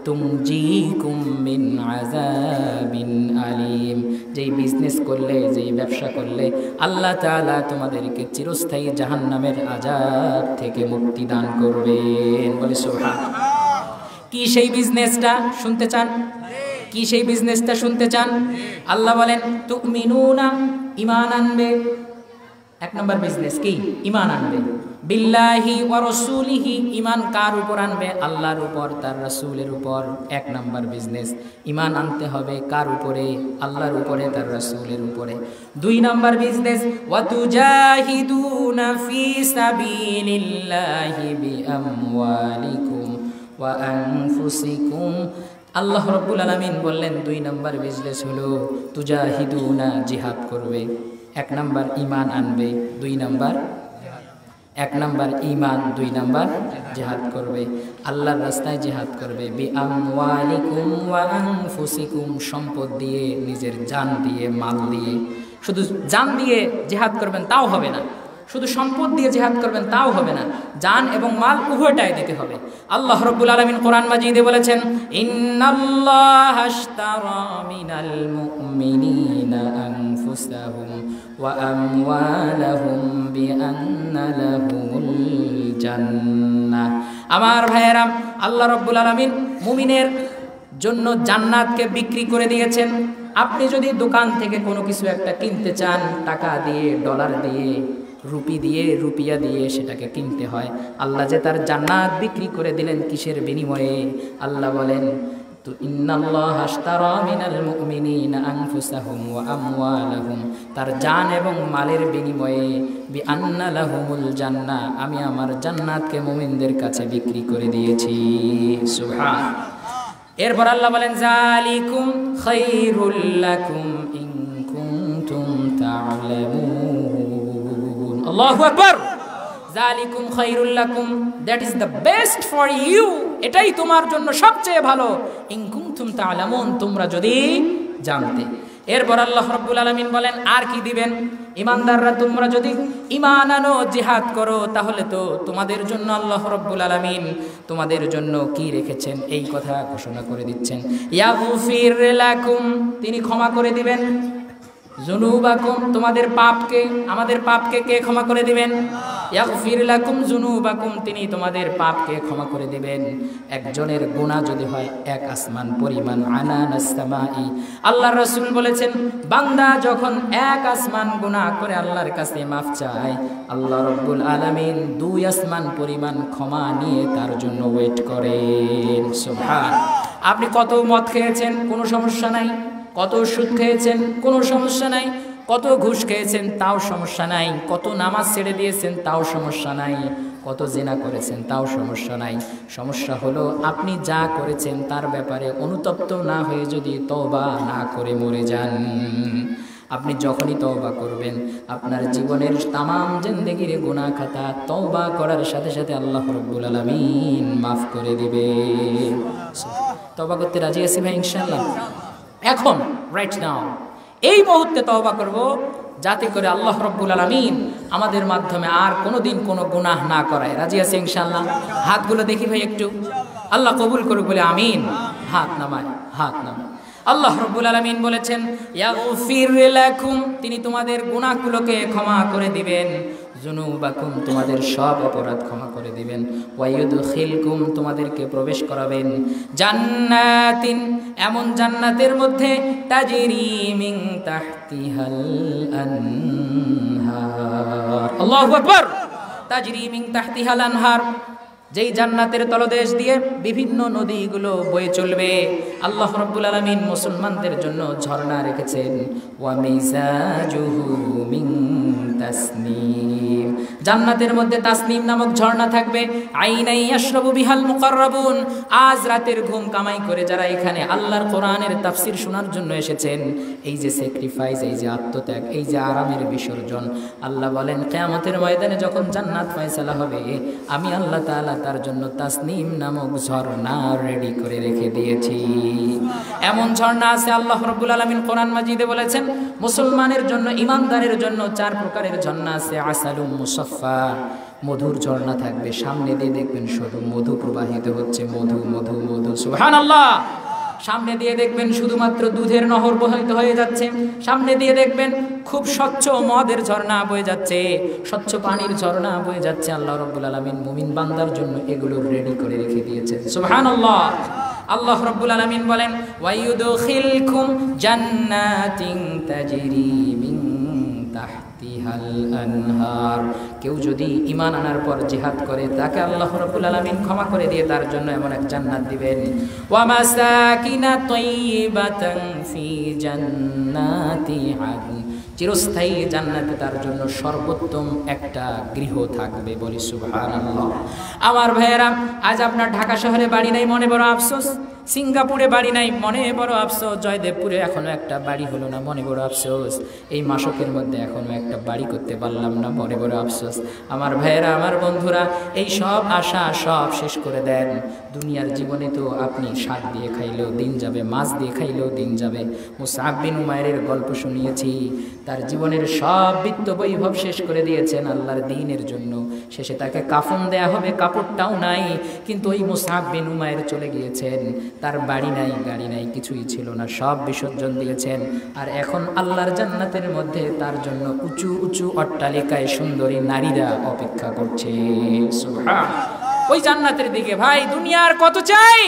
তুনজিকুম মিন আযাবিন আলীম, যেই বিজনেস করলে, যেই ব্যবসা করলে আল্লাহ তাআলা তোমাদেরকে চিরস্থায়ী জাহান্নামের আযাব থেকে মুক্তি দান করবেন। বলে সুবহানাল্লাহ। কি সেই বিজনেসটা শুনতে চান? কি সেই বিজনেসটা শুনতে চান? আল্লাহ বলেন, তুমিনুনা, ঈমান আনবে। 1 নম্বর বিজনেস কি? ঈমান আনবে। বিল্লাহি ওয়া রাসূলিহি, ঈমান কার উপর আনবে? আল্লাহর উপর, তার রাসূলের উপর। 1 নম্বর বিজনেস, ঈমান আনতে হবে কার উপরে? আল্লাহর উপরে, তার রাসূলের উপরে। 2 নম্বর বিজনেস, ওয়া তুজাহিদুনা ফি সাবিলিল্লাহি বিআমওয়ালিকুম ওয়া আনফুসিকুম। আল্লাহ রাব্বুল আলামিন বললেন 2 নম্বর বিজনেস হলো তুজাহিদুনা, জিহাদ করবে। 1 নম্বর ঈমান আনবে, 2 নম্বর 1 নম্বর ঈমান, 2 নম্বর জিহাদ করবে, আল্লাহর রাস্তায় জিহাদ করবে। বিআমওয়ালিকুম ওয়া আনফুসিকুম, সম্পদ দিয়ে, নিজের জান দিয়ে, মাল দিয়ে। শুধু জান দিয়ে জিহাদ করবেন তাও হবে না, শুধু সম্পদ দিয়ে জিহাদ করবেন তাও হবে না, জান এবং মাল উভয়টাই দিতে হবে। আল্লাহ রাব্বুল আলামিন কোরআন মাজিদে বলেছেন, ইন্নাল্লাহা আশতারা মিনাল মুমিনিনা আনফুসাহুম ওয়া আমওয়ালাহুম বিআন্না লাহুমুল জান্নাহ। আমার ভাইয়েরা, আল্লাহ রাব্বুল আলামিন মুমিনের জন্য জান্নাতকে বিক্রি করে দিয়েছেন। আপনি যদি দোকান থেকে কোনো কিছু একটা কিনতে চান, টাকা দিয়ে, ডলার দিয়ে, রুপি দিয়ে, রুপিয়া দিয়ে সেটাকে কিনতে হয়। আল্লাহ যে তার জান্নাত বিক্রি করে দিলেন কিসের বিনিময়ে? আল্লাহ বলেন, তো ইন্নাল্লাহা আশতারা মিনাল মুমিনিনা আনফুসাহুম ওয়া আমওয়ালাহুম, তার জান এবং মালের বিনিময়ে, বিআন্না লাহুমুল জান্নাহ, আমি আমার জান্নাতকে মুমিনদের কাছে বিক্রি করে দিয়েছি। সুবহানাল্লাহ। এরপর আল্লাহ বলেন, যালিকুম খায়রুল লাকুম ইন কুনতুম তা'লামুন। আল্লাহু আকবার। যালিকুম খায়রুল লাকুম, that is the best for you, এটাই তোমার জন্য সবচেয়ে ভালো। ইন কুনতুম তা'লামুন, তোমরা যদি জানতে। এরপর আল্লাহ রাব্বুল আলামিন বলেন, আর কি দিবেন? ইমানদাররা তোমরা যদি ঈমান আনো, জিহাদ করো, তাহলে তো তোমাদের জন্য আল্লাহ রাব্বুল আলামিন তোমাদের জন্য কি রেখেছেন এই কথা ঘোষণা করে দিচ্ছেন। ইয়াগফির লাকুম, তিনি ক্ষমা করে দিবেন। যুনুবাকুম তোমাদের পাপকে, আমাদের পাপকে কে ক্ষমা করে দিবেন? ইয়াগফির লাকুম যুনুবাকুম তিনি তোমাদের পাপকে ক্ষমা করে দিবেন। একজনের গুনাহ যদি হয় এক আসমান পরিমাণ, আনানাস সামাই, আল্লাহর রাসূল বলেছেন বান্দা যখন এক আসমান গুনাহ করে আল্লাহর কাছে মাফ চায়, আল্লাহ রাব্বুল আলামিন দুই আসমান পরিমাণ ক্ষমা নিয়ে তার জন্য ওয়েট করেন। সুবহান। আপনি কত মদ খেয়েছেন, কোনো সমস্যা নাই। কত সুদ খেয়েছেন, কোনো সমস্যা নাই। কত ঘুষ খেয়েছেন, তাও সমস্যা নাই। কত নামাজ ছেড়ে দিয়েছেন, তাও সমস্যা নাই। কত জিনা করেছেন, তাও সমস্যা নাই। সমস্যা হলো আপনি যা করেছেন তার ব্যাপারে অনুতপ্ত না হয়ে যদি তওবা না করে মরে যান। আপনি যখনই তওবা করবেন আপনার জীবনের তামাম জিন্দেগির গুনাহ খাতা তওবা করার সাথে সাথে আল্লাহ রাব্বুল আলামিন মাফ করে দিবে। তওবা করতে রাজি আছি ভাই ইনশাআল্লাহ? এখন রাইট নাও এই মুহূর্তে তওবা করব, যাতে করে আল্লাহ রাব্বুল আলামিন আমাদের মাধ্যমে আর কোনোদিন কোনো গুনাহ না করায়। রাজি আছে ইনশাআল্লাহ? হাতগুলো দেখি ভাই একটু, আল্লাহ কবুল করুক বলে আমিন। হাত নামায়, হাত নামায়। আল্লাহ রাব্বুল আলামিন বলেছেন ইয়াগফির লাকুম তিনি তোমাদের গুনাহগুলোকে ক্ষমা করে দিবেন, যুনুবাকুম তোমাদের সব অপরাধ ক্ষমা করে দিবেন, ওয়ায়ুদখিলকুম তোমাদেরকে প্রবেশ করাবেন জান্নাতিন এমন জান্নাতের মধ্যে তাজরি মিন তাহতিহাল আনহার। আল্লাহু আকবার। তাজরি মিন তাহতিহাল আনহার, যেই জান্নাতের তলদেশ দিয়ে বিভিন্ন নদীগুলো বয়ে চলবে। আল্লাহ রাব্বুল আলামিন মুসলমানদের জন্য ঝর্ণা রেখেছেন। ওয়া মিজাজুহু মিন তাসনিম, জান্নাতের মধ্যে তাসনিম নামক ঝর্ণা থাকবে। আইনাই ইয়াশরাবু বিহাল মুকাররাবুন, আজ রাতের ঘুম কামাই করে যারা এখানে আল্লাহর কোরআনের তাফসীর শোনার জন্য এসেছেন, এই যে স্যাক্রিফাইস, এই যে আত্মত্যাগ, এই যে আরামের বিসর্জন, আল্লাহ বলেন কিয়ামতের ময়দানে যখন জান্নাত ফয়সালা হবে আমি আল্লাহ তাআলা তার জন্য তাসনিম নামক ঝর্ণা রেডি করে রেখে দিয়েছি। এমন ঝর্ণা আছে আল্লাহ রাব্বুল আলামিন কোরআন মাজিদে বলেছেন মুসলমানের জন্য, ঈমানদারের জন্য 4 প্রকারের ঝর্ণা আছে। আসালুম মুসাফফা, মধুর ঝর্ণা থাকবে, সামনে দিয়ে দেখবেন শুধু মধু প্রবাহিত হচ্ছে, মধু মধু মধু, সুবহানাল্লাহ। সামনে দিয়ে দেখবেন শুধুমাত্র দুধের নহর প্রবাহিত হয়ে যাচ্ছে, সামনে দিয়ে দেখবেন খুব স্বচ্ছ মদের ঝর্ণা বয়ে যাচ্ছে, স্বচ্ছ পানির ঝর্ণা বয়ে যাচ্ছে। আল্লাহ রাব্বুল আলামিন মুমিন বান্দার জন্য এগুলো রেডি করে রেখে দিয়েছেন, সুবহানাল্লাহ। আল্লাহ রাব্বুল আলামিন বলেন ওয়ায়ুদখিলকুম জান্নাতিন তাজরি মিন তাহতিহাল আনহার, কেউ যদি ঈমান আনার পর জিহাদ করে তাকে আল্লাহ রাব্বুল আলামিন ক্ষমা করে দিয়ে তার জন্য এমন এক জান্নাত দিবেন। ওয়া মাসাকিনা তাইয়্যিবাতান ফি জান্নাতি আদন, চিরস্থায়ী জান্নাতে তার জন্য সর্বোত্তম একটা গৃহ থাকবে, বলি সুবহানাল্লাহ। আমার ভাইয়েরা, আজ আপনার ঢাকা শহরে বাড়ি নাই, মনে বড় আফসোস। সিঙ্গাপুরে বাড়ি নাই, মনে বড় আফসোস। জয়দেবপুরে এখনো একটা বাড়ি হলো না, মনে বড় আফসোস। এই মাসকের মধ্যে এখনো একটা বাড়ি করতে পারলাম না, মনে বড় আফসোস। আমার ভাইয়েরা, আমার বন্ধুরা, এই সব আশা সব শেষ করে দেন। দুনিয়ার জীবনে তো আপনি শাক দিয়ে খাইলেও দিন যাবে, মাছ দিয়ে খাইলেও দিন যাবে। মুসআব বিন উমাইরের গল্প শুনিয়েছি, তার জীবনের সব বিত্ত বৈভব শেষ করে দিয়েছেন আল্লাহর দ্বীনের জন্য। শেষে তাকে কাফন দেয়া হবে, কাপড়টাও নাই। কিন্তু ওই মুসআব বিন উমাইর চলে গিয়েছেন, তার বাড়ি নাই, গাড়ি নাই, কিছুই ছিল না, সব বিসর্জন দিয়েছেন। আর এখন আল্লাহর জান্নাতের মধ্যে তার জন্য উঁচু উঁচু অট্টালিকায় সুন্দরী নারীরা অপেক্ষা করছে। সুবহান। ওই জান্নাতের দিকে ভাই দুনিয়ার কত চাই।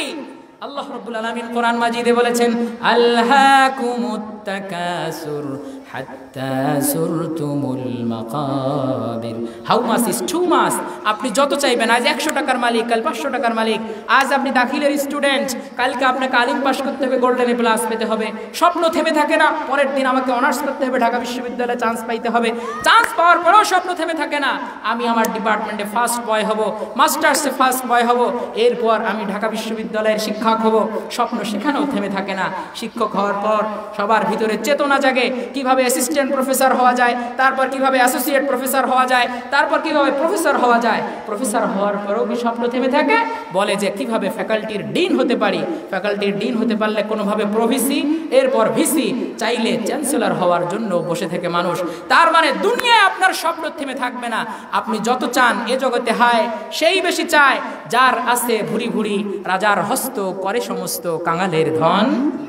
আল্লাহ রাব্বুল আলামিন কোরআন মাজিদে বলেছেন আলহাকুমুত তাকাসুর হাত্তা যুরতুমুল মাকাবির। How much is too much, আপনি যত চাইবেন। আজ 100 টাকার মালিক, কাল 500 টাকার মালিক। আজ আপনি দাখিলের স্টুডেন্ট, কালকে আপনাকে আলিম পাস করতে হবে, গোল্ডেন এ প্লাস পেতে হবে। স্বপ্ন থেমে থাকে না, পরের দিন আমাকে অনার্স করতে হবে, ঢাকা বিশ্ববিদ্যালয়ে চান্স পাইতে হবে। চান্স পাওয়ার পরেও স্বপ্ন থেমে থাকে না, আমি আমার ডিপার্টমেন্টে ফার্স্ট বয় হব, মাস্টার্সে ফার্স্ট বয় হব, এরপর আমি ঢাকা বিশ্ববিদ্যালয়ের শিক্ষক হব। স্বপ্ন সেখানেও থেমে থাকে না। শিক্ষক হওয়ার পর সবার ভিতরে চেতনা জাগে কিভাবে অ্যাসিস্ট্যান্ট প্রফেসর হওয়া যায়, তারপর কিভাবে অ্যাসোসিয়েট প্রফেসর হওয়া যায়, তারপর কিভাবে প্রফেসর হওয়া যায়। প্রফেসর হওয়ার পরেও কি স্বপ্ন থেমে থাকে? বলে যে কিভাবে ফ্যাকাল্টির ডিন হতে পারি, ফ্যাকাল্টির ডিন হতে পারলে কোনোভাবে প্রভিসি, এরপর ভিসি, চাইলে চ্যান্সেলর হওয়ার জন্য বসে থেকে মানুষ। তার মানে দুনিয়ায় আপনার স্বপ্ন থেমে থাকবে না। আপনি যত চান এ জগতে হায় সেই বেশি চায়, যার আছে ভুরি ভুরি, রাজার হস্ত করে সমস্ত কাঙালের ধন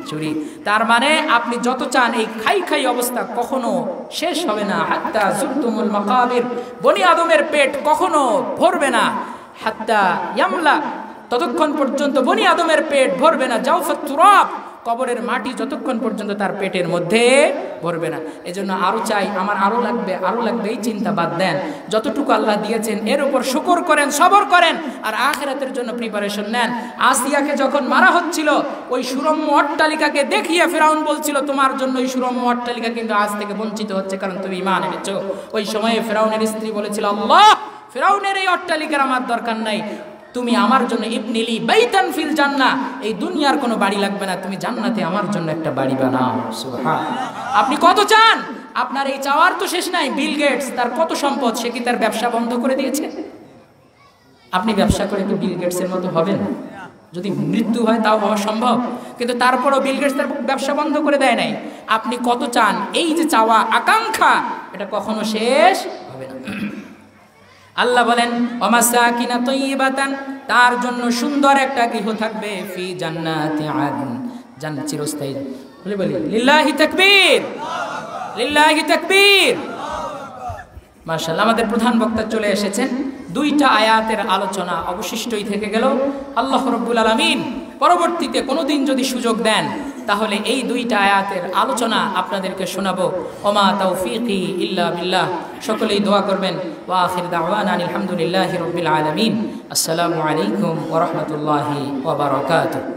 চুরি। তার মানে আপনি যত চান এই খাই খাই অবস্থা কখনো শেষ হবে না। হাত্তা যুরতুমুল মাকাবির, বনি আদমের পেট কখনো ভরবে না। হাত্তা ইয়ামলা, ততক্ষণ পর্যন্ত বনি আদমের পেট ভরবে না। জাওফাত তুরাব, কবরের মাটি যতক্ষণ পর্যন্ত তার পেটের মধ্যে ভরবে না। এজন্য আরো চাই, আমার আরো লাগবে, আরো লাগবে, এই চিন্তা বাদ দেন। যতটুকু আল্লাহ দিয়েছেন এর উপর শুকর করেন, সবর করেন, আর আখিরাতের জন্য প্রিপারেশন নেন। আসিয়াকে যখন মারা হচ্ছিল, ওই সুরম্য অট্টালিকাকে দেখিয়ে ফিরাউন বলছিল, তোমার জন্য এই সুরম্য অট্টালিকা কিন্তু আজ থেকে বঞ্চিত হচ্ছে, কারণ তুমি ঈমান এনেছো। ওই সময়ে ফিরাউনের স্ত্রী বলেছিল, আল্লাহ, ফিরাউনের এই অট্টালিকার আমার দরকার নাই, তুমি আমার জন্য ইবনিলি বাইতান ফিল জান্নাহ, এই দুনিয়ার কোনো বাড়ি লাগবে না, তুমি জান্নাতে আমার জন্য একটা বাড়ি বানাও। সুবহানাল্লাহ। আপনি কত চান? আপনার এই চাওয়ার তো শেষ নাই। বিল গেটস, তার কত সম্পদ, সে কি তার ব্যবসা বন্ধ করে দিয়েছে? আপনি ব্যবসা করে কি বিল গেটসের মতো হবেন? যদি মৃত্যু হয় তাও হওয়া সম্ভব, কিন্তু তারপরও বিল গেটস তার ব্যবসা বন্ধ করে দেয় নাই। আপনি কত চান? এই যে চাওয়া, আকাঙ্ক্ষা, এটা কখনো শেষ হবে না। আল্লাহ বলেন, ওয়ামাসাকিনা তাইয়িবাতান, তার জন্য সুন্দর একটা গৃহ থাকবে, ফি জান্নাতি আদন, জান্নাত চিরস্থায়ী। বলি লিল্লাহি তাকবীর, লিল্লাহি তাকবীর। মাশাআল্লাহ, আমাদের প্রধান বক্তা চলে এসেছেন। দুইটা আয়াতের আলোচনা অবশিষ্টই থেকে গেল। আল্লাহ রাব্বুল আলামিন পরবর্তীতে কোনোদিন যদি সুযোগ দেন, তাহলে এই দুইটা আয়াতের আলোচনা আপনাদেরকে শোনাবো। ওমা তাওফীকি ইল্লা বিল্লাহ। সকলেই দোয়া করবেন। ওয়া আখির দাওয়ানা আলহামদুলিল্লাহি রাব্বিল আলামিন। আসসালামু আলাইকুম ওয়া রাহমাতুল্লাহি ওয়া বারাকাতুহু।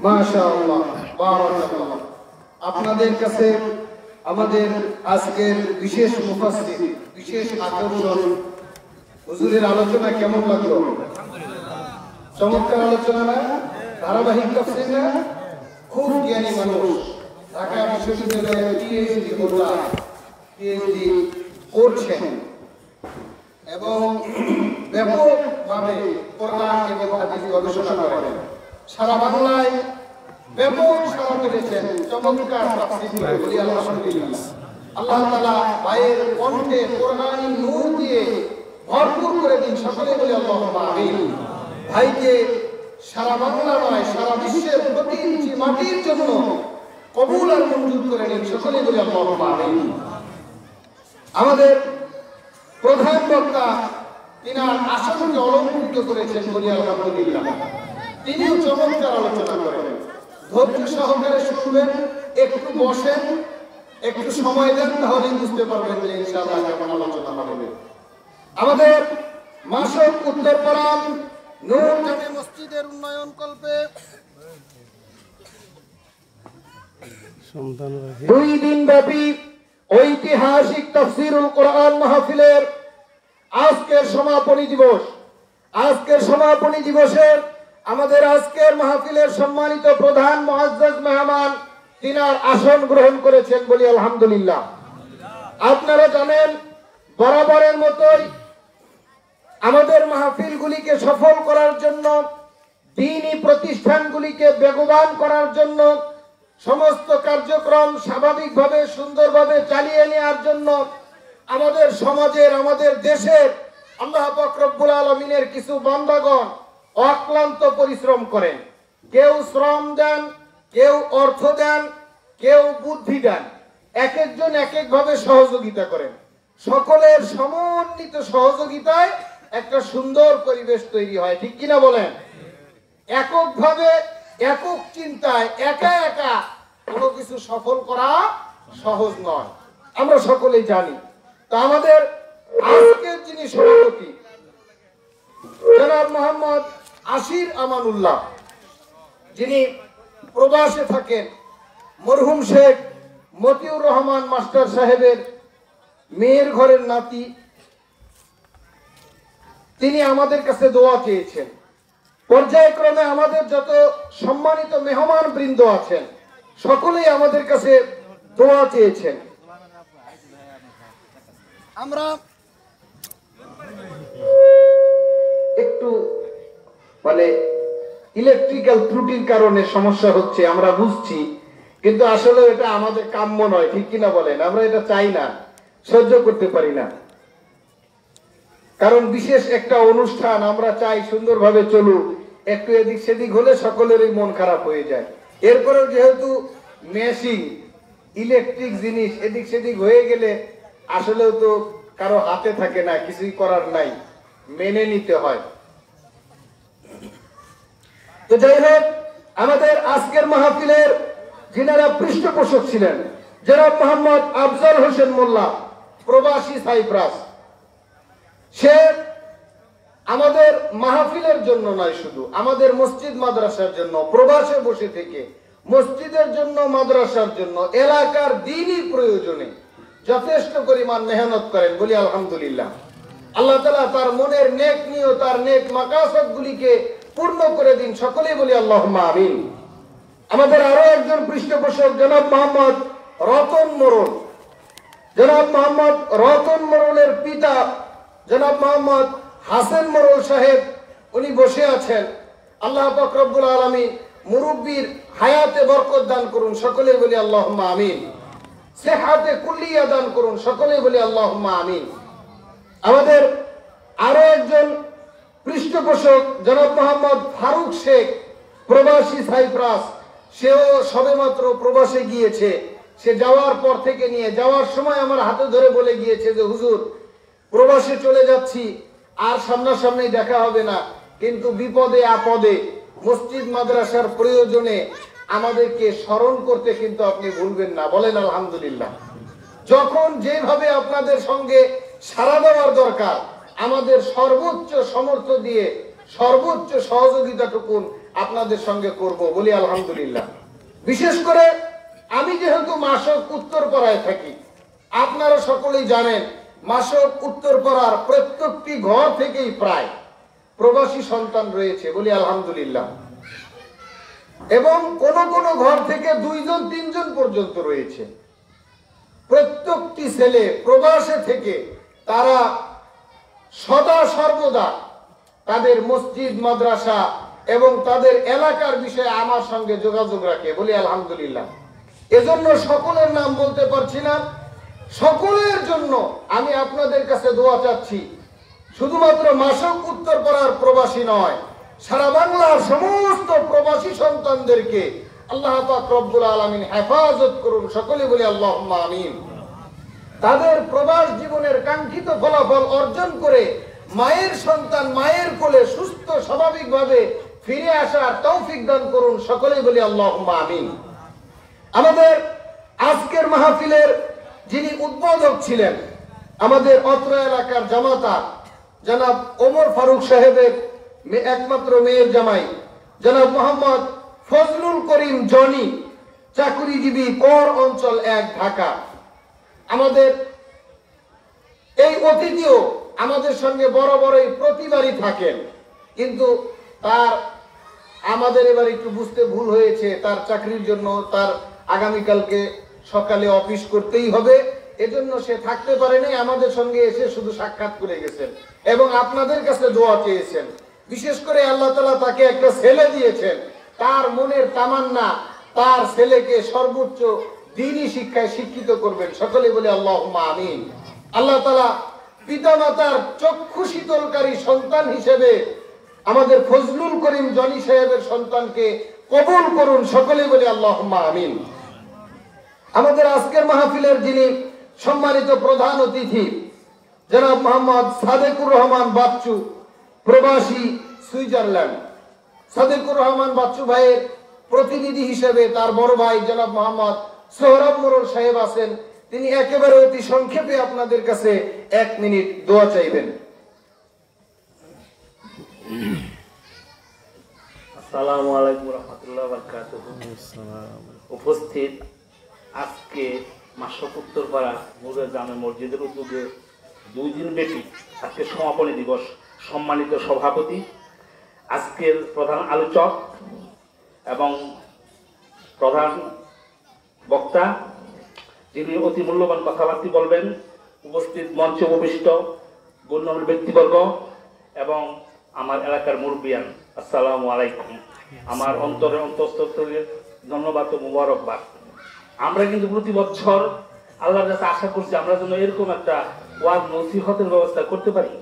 মাশাআল্লাহ, বারাকাল্লাহ। আপনাদের কাছে আমাদের আজকের বিশেষ মুফাসসির, বিশেষ আকর্ষণ হুজুরের আলোচনা কেমন লাগলো? চমৎকার আলোচনা না? ধারাবাহিক তাফসীর না? খুব জ্ঞানী মানুষ, ঢাকা বিশ্ববিদ্যালয়ে পিএইচডি করছেন এবং ব্যাপকভাবে কোরআন এবং হাদিস গবেষণা করেন। সারা বাংলায় ব্যাপক সাড়া পেয়েছেন চমৎকার তাফসীর করে, বলি আলহামদুলিল্লাহ। আল্লাহ তাআলা ভাইয়ের কণ্ঠে কোরআনী নূর দিয়ে ভরপুর করে দিন, সকলে বলি আল্লাহুম্মা আমিন। ভাইকে সারা বাংলা নয়, সারা বিশ্বের প্রতি ইঞ্চি মাটির জন্য কবুল আর মঞ্জুর করে নিন, সকলে বলি আল্লাহুম্মা আমিন। আমাদের প্রধান বক্তা তিনার আসনকে অলংকৃত করেছেন, বলি আলহামদুলিল্লাহ। তিনিও চমৎকার আলোচনা করেন। ধৈর্য সহকারে শুনবেন, একটু বসেন, একটু সময় দেন, তাহলেই বুঝতে পারবেন যে ইনশাআল্লাহ কেমন আলোচনা হবে। আমাদের মাসক উত্তরপাড়া নূর জামে মসজিদের উন্নয়ন কল্পে 2 দিন ব্যাপী ঐতিহাসিক তাফসীরুল কোরআন মাহফিলের আজকের সমাপনী দিবস। আজকের সমাপনী দিবসের আমাদের আজকের মাহফিলের সম্মানিত প্রধান মুআজ্জাজ মেহমান তিনার আসন গ্রহণ করেছেন, বলি আলহামদুলিল্লাহ। আপনারা জানেন, বরাবরের মতোই আমাদের মাহফিলগুলিকে সফল করার জন্য, দ্বীনি প্রতিষ্ঠানগুলিকে বেগবান করার জন্য, সমস্ত কার্যক্রম স্বাভাবিকভাবে সুন্দরভাবে চালিয়ে নেওয়ার জন্য আমাদের সমাজের, আমাদের দেশের আল্লাহ পাক রব্বুল আলামিনের কিছু বান্দাগণ অক্লান্ত পরিশ্রম করেন। কেউ শ্রম দেন, কেউ অর্থ দেন, কেউ বুদ্ধি দেন, এক একজন এক একভাবে সহযোগিতা করেন। সকলের সমন্বিত সহযোগিতায় একটা সুন্দর পরিবেশ তৈরি হয়, ঠিক কিনা বলেন? এককভাবে, একক চিন্তায়, একা একা কোনো কিছু সফল করা সহজ নয়, আমরা সকলেই জানি। তো আমাদের আজকের যিনি সভাপতি জনাব মোহাম্মদ আসির আমানুল্লাহ, যিনি প্রবাসে থাকেন, মরহুম শেখ মতিউর রহমান মাস্টার সাহেবের মেয়ের ঘরের নাতি, তিনি আমাদের কাছে দোয়া চেয়েছেন। পর্যায়ক্রমে আমাদের যত সম্মানিত মেহমান বৃন্দ আছেন, সকলেই আমাদের কাছে দোয়া চেয়েছেন। আমরা একটু ইলেকট্রিক্যাল ত্রুটির কারণে সমস্যা হচ্ছে, আমরা বুঝছি, কিন্তু আসলে এটা আমাদের কাম্য নয়, ঠিক কিনা বলেন? আমরা এটা চাই না, সহ্য করতে পারি না, কারণ বিশেষ একটা অনুষ্ঠান আমরা চাই সুন্দরভাবে চলুক। একটু এদিক সেদিক হলে সকলেরই মন খারাপ হয়ে যায়। এরপরেও যেহেতু মেশিং ইলেকট্রিক জিনিস এদিক সেদিক হয়ে গেলে আসলেও তো কারো হাতে থাকে না, কিছুই করার নাই, মেনে নিতে হয়। তো যাই হোক, আমাদের আজকের মাহফিলের যিনারা পৃষ্ঠপোষক ছিলেন, জনাব মোহাম্মদ আফজল হোসেন মোল্লা, প্রবাসী সাইপ্রাস। সে আমাদের মাহফিলের জন্য নয়, শুধু আমাদের মসজিদ মাদ্রাসার জন্য প্রবাসে বসে থেকে মসজিদের জন্য, মাদ্রাসার জন্য, এলাকার দ্বীনি প্রয়োজনে যথেষ্ট পরিমাণ মেহনত করেন। বলি আলহামদুলিল্লাহ। আল্লাহ তাআলা তার মনের নেক নিয়ত, তার নেক মাকাসদ গুলিকে পূর্ণ করে দিন, সকলেই বলি আল্লাহুম্মা আমিন। আমাদের আরো একজন পৃষ্ঠপোষক জনাব মোহাম্মদ রতন মোড়ল। জনাব মোহাম্মদ রতন মোড়লের পিতা জনাব মোহাম্মদ হাসান মোড়ল সাহেব, উনি বসে আছেন। আল্লাহ পাক রব্বুল আলামিন মুরব্বির হায়াতে বরকত দান করুন, সকলেই বলি আল্লাহুম্মা আমিন। সেহাতে কুল্লিয়া দান করুন, সকলেই বলি আল্লাহুম্মা আমিন। আমাদের আরো একজন পৃষ্ঠপোষক জনাব মোহাম্মদ ফারুক শেখ, প্রবাসী সাইপ্রাস। সেও সবেমাত্র প্রবাসে গিয়েছে। সে যাওয়ার পর থেকে নিয়ে যাওয়ার সময় আমার হাতে ধরে বলে গিয়েছে যে হুজুর, প্রবাসে চলে যাচ্ছি, আর সামনাসামনি দেখা হবে না, কিন্তু বিপদে আপদে মসজিদ মাদ্রাসার প্রয়োজনে আমাদেরকে স্মরণ করতে কিন্তু আপনি ভুলবেন না। বলেন আলহামদুলিল্লাহ। যখন যেভাবে আপনাদের সঙ্গে সাড়া দেওয়ার দরকার, আমাদের সর্বোচ্চ সমর্থ দিয়ে সর্বোচ্চ সহযোগিতাটুকু আপনাদের সঙ্গে করব, বলি আলহামদুলিল্লাহ। বিশেষ করে আমি যেহেতু মাসক উত্তরপাড়ায় থাকি, আপনারা সকলেই জানেন মাসক উত্তরপাড়ার প্রত্যেকটি ঘর থেকেই প্রায় প্রবাসী সন্তান রয়েছে, বলি আলহামদুলিল্লাহ। এবং কোন কোন ঘর থেকে 2 জন 3 জন পর্যন্ত রয়েছে। প্রত্যেকটি ছেলে প্রবাসে থেকে তারা সদা সর্বদা তাদের মসজিদ মাদ্রাসা এবং তাদের এলাকার বিষয়ে আমার সঙ্গে যোগাযোগ রাখে, বলি আলহামদুলিল্লাহ। এজন্য সকলের নাম বলতে পারছি না, সকলের জন্য আমি আপনাদের কাছে দোয়া চাচ্ছি। শুধুমাত্র মাসক উত্তরপাড়ার প্রবাসী নয়, সারা বাংলার সমস্ত প্রবাসী সন্তানদেরকে আল্লাহ পাক রব্বুল আলামিন হেফাজত করুন, সকলে বলি আল্লাহুম্মা আমিন। তাদের প্রবাস জীবনের কাঙ্ক্ষিত ফলাফল অর্জন করে মায়ের সন্তান মায়ের কোলে সুস্থ স্বাভাবিকভাবে ফিরে আসার তৌফিক দান করুন, সকলেই বলি আল্লাহুম্মা আমিন। আমাদের আজকের মাহফিলের যিনি উদ্বোধক ছিলেন, আমাদের অত্র এলাকার জামাতা জনাব ওমর ফারুক সাহেবের একমাত্র মেয়ের জামাই জনাব মোহাম্মদ ফজলুল করিম জনি, চাকুরিজীবী, কর অঞ্চল 1, ঢাকা। আমাদের এই অতিথিও আমাদের সঙ্গে বরাবরই প্রতিবারই থাকেন, কিন্তু তার আমাদের এবার একটু বুঝতে ভুল হয়েছে। তার চাকরির জন্য তার আগামীকালকে সকালে অফিস করতেই হবে, এজন্য সে থাকতে পারেনি। আমাদের সঙ্গে এসে শুধু সাক্ষাৎ করে গেছেন এবং আপনাদের কাছে দোয়া চেয়েছেন। বিশেষ করে আল্লাহ তাআলা তাকে একটা ছেলে দিয়েছেন, তার মনের তামান্না তার ছেলেকে সর্বোচ্চ দ্বীনি শিক্ষায় শিক্ষিত করবেন, সকলে বলে আল্লাহুম্মা আমিন। আল্লাহ তাআলা পিতামাতার চক্ষু শীতলকারী সন্তান হিসেবে আমাদের ফজলুল করিম জনি সাহেবের সন্তানকে কবুল করুন, সকলে বলে আল্লাহুম্মা আমিন। আমাদের আজকের মাহফিলের যিনি সম্মানিত প্রধান অতিথি জনাব মোহাম্মদ সাদেকুর রহমান বাচ্চু, প্রবাসী সুইজারল্যান্ড। সাদেকুর রহমান বাচ্চু ভাইয়ের প্রতিনিধি হিসেবে তার বড় ভাই জনাব মোহাম্মদ সোহরাব মোড়ল সাহেব আছেন। তিনি একেবারে অতি সংক্ষেপে আপনাদের কাছে 1 মিনিট দোয়া চাইবেন। আসসালামু আলাইকুম ওয়া রাহমাতুল্লাহি ওয়া বারাকাতুহু। উপস্থিত আজকে মাসক উত্তরপাড়া নূরে জামে মসজিদের উদ্যোগে 2 দিন ব্যাপী আজকে সমাপনী দিবস, সম্মানিত সভাপতি, আজকের প্রধান আলোচক এবং প্রধান বক্তা যিনি অতি মূল্যবান কথাবার্তা বলবেন, উপস্থিত মঞ্চে উপবিষ্ট গণ্যমান্য ব্যক্তিবর্গ এবং আমার এলাকার মুরব্বিয়ান, আসসালামু আলাইকুম। আমার অন্তরের অন্তঃস্থল থেকে ধন্যবাদ ও মুবারকবাদ। আমরা কিন্তু প্রতি বছর আল্লাহর কাছে আশা করছি আমরা যেন এরকম একটা ওয়াজ নসিহতের ব্যবস্থা করতে পারি।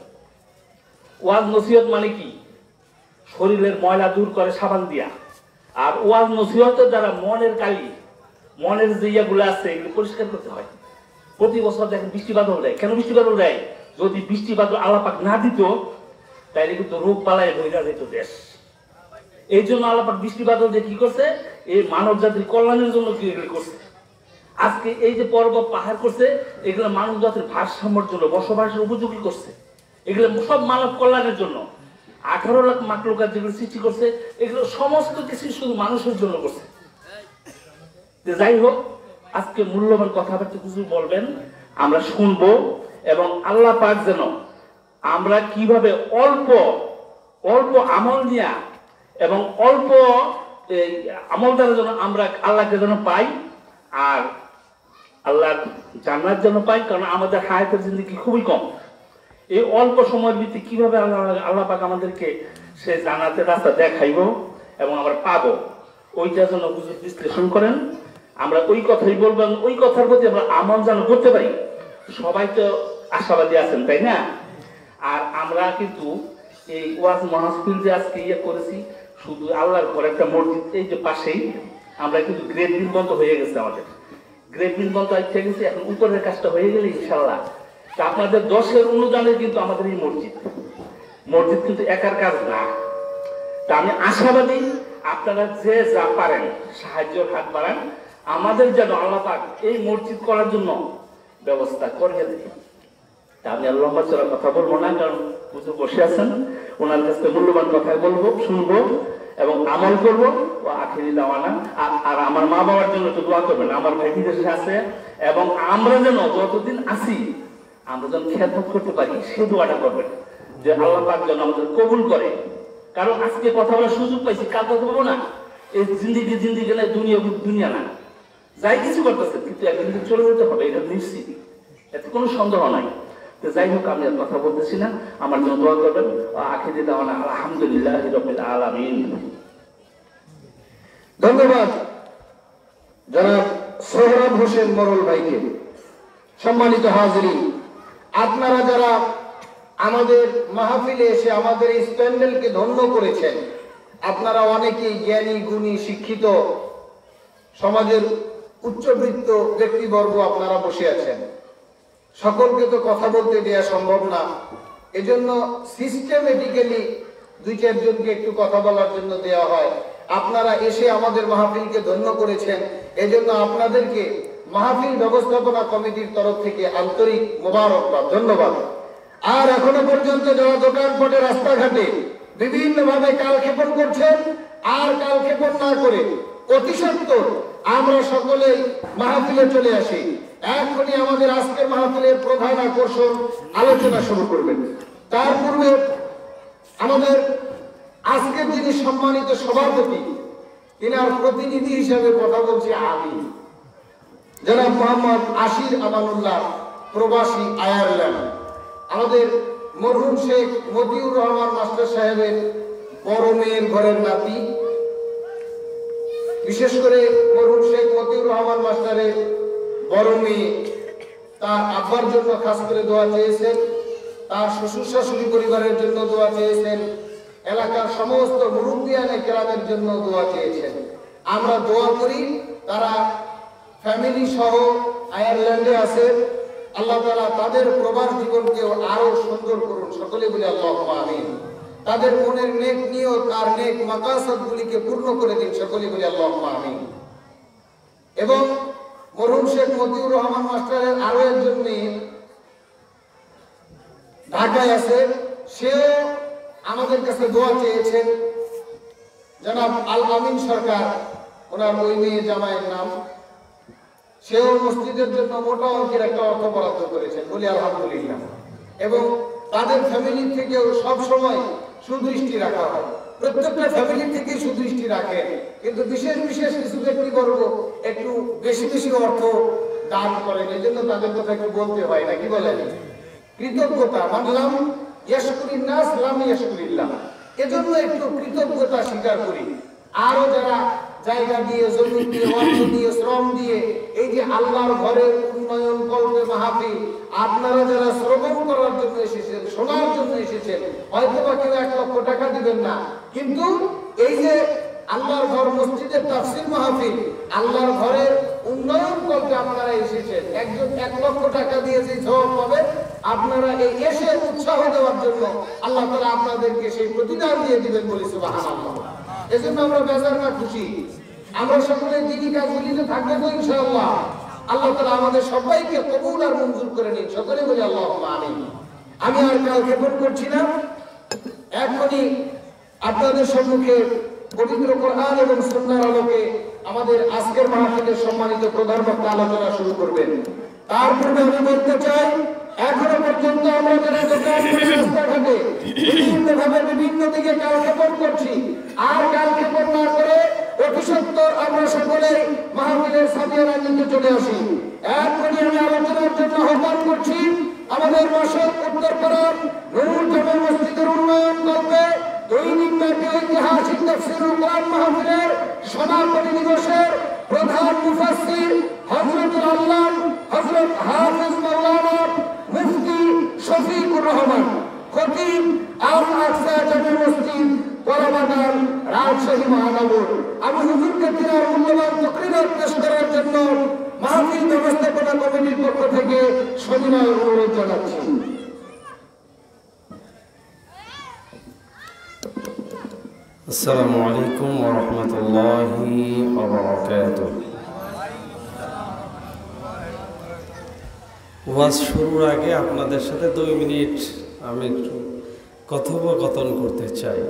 ওয়াজ নসিহত মানে কি? শরীরের ময়লা দূর করে সাবান দিয়া। আর ওয়াজ নসিহতের দ্বারা মনের কালি মনের যে ইয়াগুলো আছে এগুলো পরিষ্কার করতে হয়। প্রতি বছর দেখেন বৃষ্টি বাদল দেয়, কেন বৃষ্টি বাদল দেয়? যদি বৃষ্টি বাদল আল্লাহ পাক না দিত তাইলে কিন্তু রোগ বালায় বইরা যেত দেশ। এই জন্য আল্লাহ পাক বৃষ্টি বাদল দিয়ে কি করছে? এই মানব জাতির কল্যাণের জন্য কি এগুলো করছে। আজকে এই যে পর্বত পাহাড় করছে, এগুলো মানব জাতির ভারসাম্যের জন্য, বসবাসের উপযোগী করছে। এগুলো সব মানব কল্যাণের জন্য। 18 লাখ মাকলুকাত যেগুলো সৃষ্টি করছে, এগুলো সমস্ত কিছু শুধু মানুষের জন্য করছে। যাই হোক, আজকে মূল্যবান কথাবার্তা কিছু বলবেন, আমরা শুনবো, এবং আল্লাহ পাক যেন আমরা কিভাবে অল্প অল্প আমল নিয়া এবং অল্প আমল দ্বারা যেন আমরা আল্লাহকে যেন পাই, আর আল্লাহর জান্নাত যেন পাই। কারণ আমাদের হায়াতের জিন্দেগি খুবই কম। এই অল্প সময়ের ভিত্তি কিভাবে আল্লাহ পাক আমাদেরকে সে জান্নাতের রাস্তা দেখাইব এবং আমরা পাবো, ওইটা যেন হুজুর বিশ্লেষণ করেন। আমরা ওই কথাই বলবো, ওই কথার প্রতি আমরা আমল যেন করতে পারি। সবাই তো আশাবাদী আছেন, তাই না? আর আমরা কিন্তু এই ওয়াজ মাহফিল যে আজকে করেছি, শুধু আল্লাহর ঘর একটা মসজিদ এই যে পাশেই, আমরা কিন্তু গ্রেড বিল বন্ধ হয়ে গেছে। আমাদের গ্রেড বিল বন্ধ হয়ে গেছে, এখন উপরের কাজটা হয়ে গেলে ইনশাল্লাহ তা আপনাদের 10-এর অনুদানে কিন্তু আমাদের এই মসজিদ কিন্তু একার কাজ না। তা আমি আশাবাদী আপনারা যে যা পারেন সাহায্যের হাত বাড়ান, আমাদের যেন আল্লাহ পাক এই মসজিদ করার জন্য ব্যবস্থা করে দেয়। তা আমি আর লম্বা চড়া কথা বলবো না, কারণ হুজুর বসে আছেন, ওনার কাছ থেকে মূল্যবান কথাই বলবো, শুনবো এবং আমল করবো। ও আখিরি দাওয়ানা। আর আমার মা বাবার জন্য একটু দোয়া করবেন, আমার ভাই বিদেশে আছে, এবং আমরা যেন যতদিন আছি আমরা যেন খেদমত করতে পারি, সে দোয়াটা করবেন যে আল্লাহ পাক যেন আমাদের কবুল করে। কারণ আজকে কথা বলার সুযোগ পাইছি, কাল কথা বলবো না। এই জিন্দিগি না, দুনিয়া না, যাই কিছু করতেছে, কিন্তু একদিন চলে যেতে হবে, এটা নিশ্চিত, এতে কোনো সন্দেহ নাই। তো যাই হোক, আমি আর কথা বলতেছি না, আমার জন্য দোয়া করবেন। আখিরি দাওয়ানা আলহামদুলিল্লাহ রাব্বিল আলামিন। ধন্যবাদ জনাব সোহরাব হোসেন মরল ভাইকে। সম্মানিত হাজরিন, আপনারা যারা আমাদের মাহফিলে এসে আমাদের এই প্যান্ডেলকে ধন্য করেছেন, আপনারা অনেকেই জ্ঞানী, গুণী, শিক্ষিত, সমাজের উচ্চবৃত্ত ব্যক্তিবর্গ আপনারা বসে আছেন। সকলকে তো কথা বলতে দেওয়া সম্ভব না, এজন্য সিস্টেমেটিক্যালি 2-4 জনকে একটু কথা বলার জন্য দেওয়া হয়। আপনারা এসে আমাদের মাহফিলকে ধন্য করেছেন, এজন্য আপনাদেরকে মাহফিল ব্যবস্থাপনা কমিটির তরফ থেকে আন্তরিক মোবারকবাদ, ধন্যবাদ। আর এখনো পর্যন্ত যারা দোকানপটে, রাস্তাঘাটে বিভিন্নভাবে কালক্ষেপণ করছেন, আর কালক্ষেপণ না করে অতি সত্বর আমরা সকলেই মাহফিলে চলে আসি। এখনই আমাদের আজকের মাহফিলের প্রধান আকর্ষণ আলোচনা শুরু করবেন। তার পূর্বে আমাদের আজকের যিনি সম্মানিত সভাপতি, তিনার প্রতিনিধি হিসেবে কথা বলছি আমি, জনাব মোহাম্মদ আশির আমানুল্লাহ, প্রবাসী আয়ারল্যান্ড। আমাদের মরহুম শেখ মতিউর রহমান মাস্টার সাহেবের বড় মেয়ের ঘরের নাতি। বিশেষ করে মরহুম শেখ মতিউর রহমান মাস্টারের বড় মেয়ে তার আব্বার জন্য খাস করে দোয়া চেয়েছেন, তার শ্বশুর শাশুড়ি পরিবারের জন্য দোয়া চেয়েছেন, এলাকার সমস্ত মুরব্বিয়ানে কেরামের জন্য দোয়া চেয়েছেন। আমরা দোয়া করি তারা ফ্যামিলি সহ আয়ারল্যান্ডে আছে, আল্লাহ তাআলা তাদের প্রবাস জীবনকে আরো সুন্দর করুন, সকলে বলি আল্লাহুম্মা আমিন। তাদের মনের নেক নিয়ত আর নেক মাকাসাদগুলিকে পূর্ণ করে দিন, সকলে বলি আল্লাহুম্মা আমিন। এবং মরহুম শেখ মতিউর রহমান মাস্টারের আরো একজন মেয়ে ঢাকায় আছে, সেও আমাদের কাছে দোয়া চেয়েছেন। জনাব আল আমিন সরকার, ওনার ওই মেয়ে জামাইয়ের নাম, সেও মসজিদের জন্য মোটা অঙ্কের একটা অর্থ বরাদ্দ করেছেন, বলি আলহামদুলিল্লাহ। এবং তাদের ফ্যামিলি থেকেও সব সময় সুদৃষ্টি রাখা হয়, প্রত্যেকটা ফ্যামিলি থেকে সুদৃষ্টি রাখে, কিন্তু বিশেষ বিশেষ কিছু ব্যক্তিবর্গ একটু বেশি বেশি অর্থ দান করেন, এই জন্য তাদের কথা একটু বলতে হয়, নাকি বলেন? কৃতজ্ঞতা মানলাম, ইয়াশকুরিন নাস লাম ইয়াশকুরিল্লাহ, এজন্য একটু কৃতজ্ঞতা স্বীকার করি। আরো যারা জায়গা দিয়ে, জমি দিয়ে, অর্থ দিয়ে, শ্রম দিয়ে এই যে আল্লাহর ঘরের উন্নয়ন করবে মাহফিল, আপনারা যারা শ্রবণ করার জন্য এসেছেন, শোনার জন্য এসেছেন, হয়তো বা কেউ 1 লক্ষ টাকা দিবেন না, কিন্তু এই যে আল্লাহর ঘর মসজিদের তাফসীর মাহফিল, আল্লাহর ঘরের উন্নয়ন করতে আপনারা এসেছেন। একজন 1 লক্ষ টাকা দিয়ে যে সওয়াব পাবে, আপনারা এই এসে উৎসাহ দেওয়ার জন্য আল্লাহ তাআলা আপনাদেরকে সেই প্রতিদান দিয়ে দিবেন বলি সুবহানাল্লাহ। এজন্য আমরা বেজার না খুশি। আমরা সকলে দিনী কাজগুলিতে থাকবো তো ইনশাআল্লাহ। আল্লাহ তাআলা আমাদের সবাইকে কবুল আর মঞ্জুর করে নিন। সকলে বলি আল্লাহুম্মা আমিন। আমি আর কাল ক্ষেপণ করছি না, এখনই আপনাদের সম্মুখে পবিত্র কোরআন এবং সুন্নাহর আলোকে আমাদের আজকের মাহফিলের সম্মানিত প্রধান বক্তা আলোচনা শুরু করবেন। তার পূর্বে আমি বলতে চাই, এখনো পর্যন্ত আমরা যারা রাস্তাঘাটে বিভিন্নভাবে বিভিন্ন দিকে কালক্ষেপণ করছি, আর কালক্ষেপণ না করে অতি সত্বর আমরা সকলে মাহফিলের সাথীরা কিন্তু চলে আসি। এখনই আমি আলোচনার জন্য আহ্বান করছি আমাদের মাসক উত্তরপাড়া নুরুল জামে মসজিদের উন্নয়ন করবে দৈনিক ব্যাপী ঐতিহাসিক তাফসীরুল কোরআন মাহফিলের সমাপনী দিবসের প্রধান মুফাসসির হযরতুল আল্লাহ হযরত হাফেজ মাওলানা মুফতি শফিকুর রহমান, খতিব আল আকসা জামে মসজিদ কলাবাগান, রাজশাহী মহানগর। আমি হুজুরকে তিনার মূল্যবান তকরিরাত পেশ করার জন্য মাহফিল ব্যবস্থাপনা কমিটির পক্ষ থেকে সবিনয় অনুরোধ জানাচ্ছি। আসসালামু আলাইকুম ওয়া রাহমাতুল্লাহি ওয়া বারাকাতুহু। ওয়াজ শুরুর আগে আপনাদের সাথে 2 মিনিট আমি একটু কথোপকথন করতে চাই।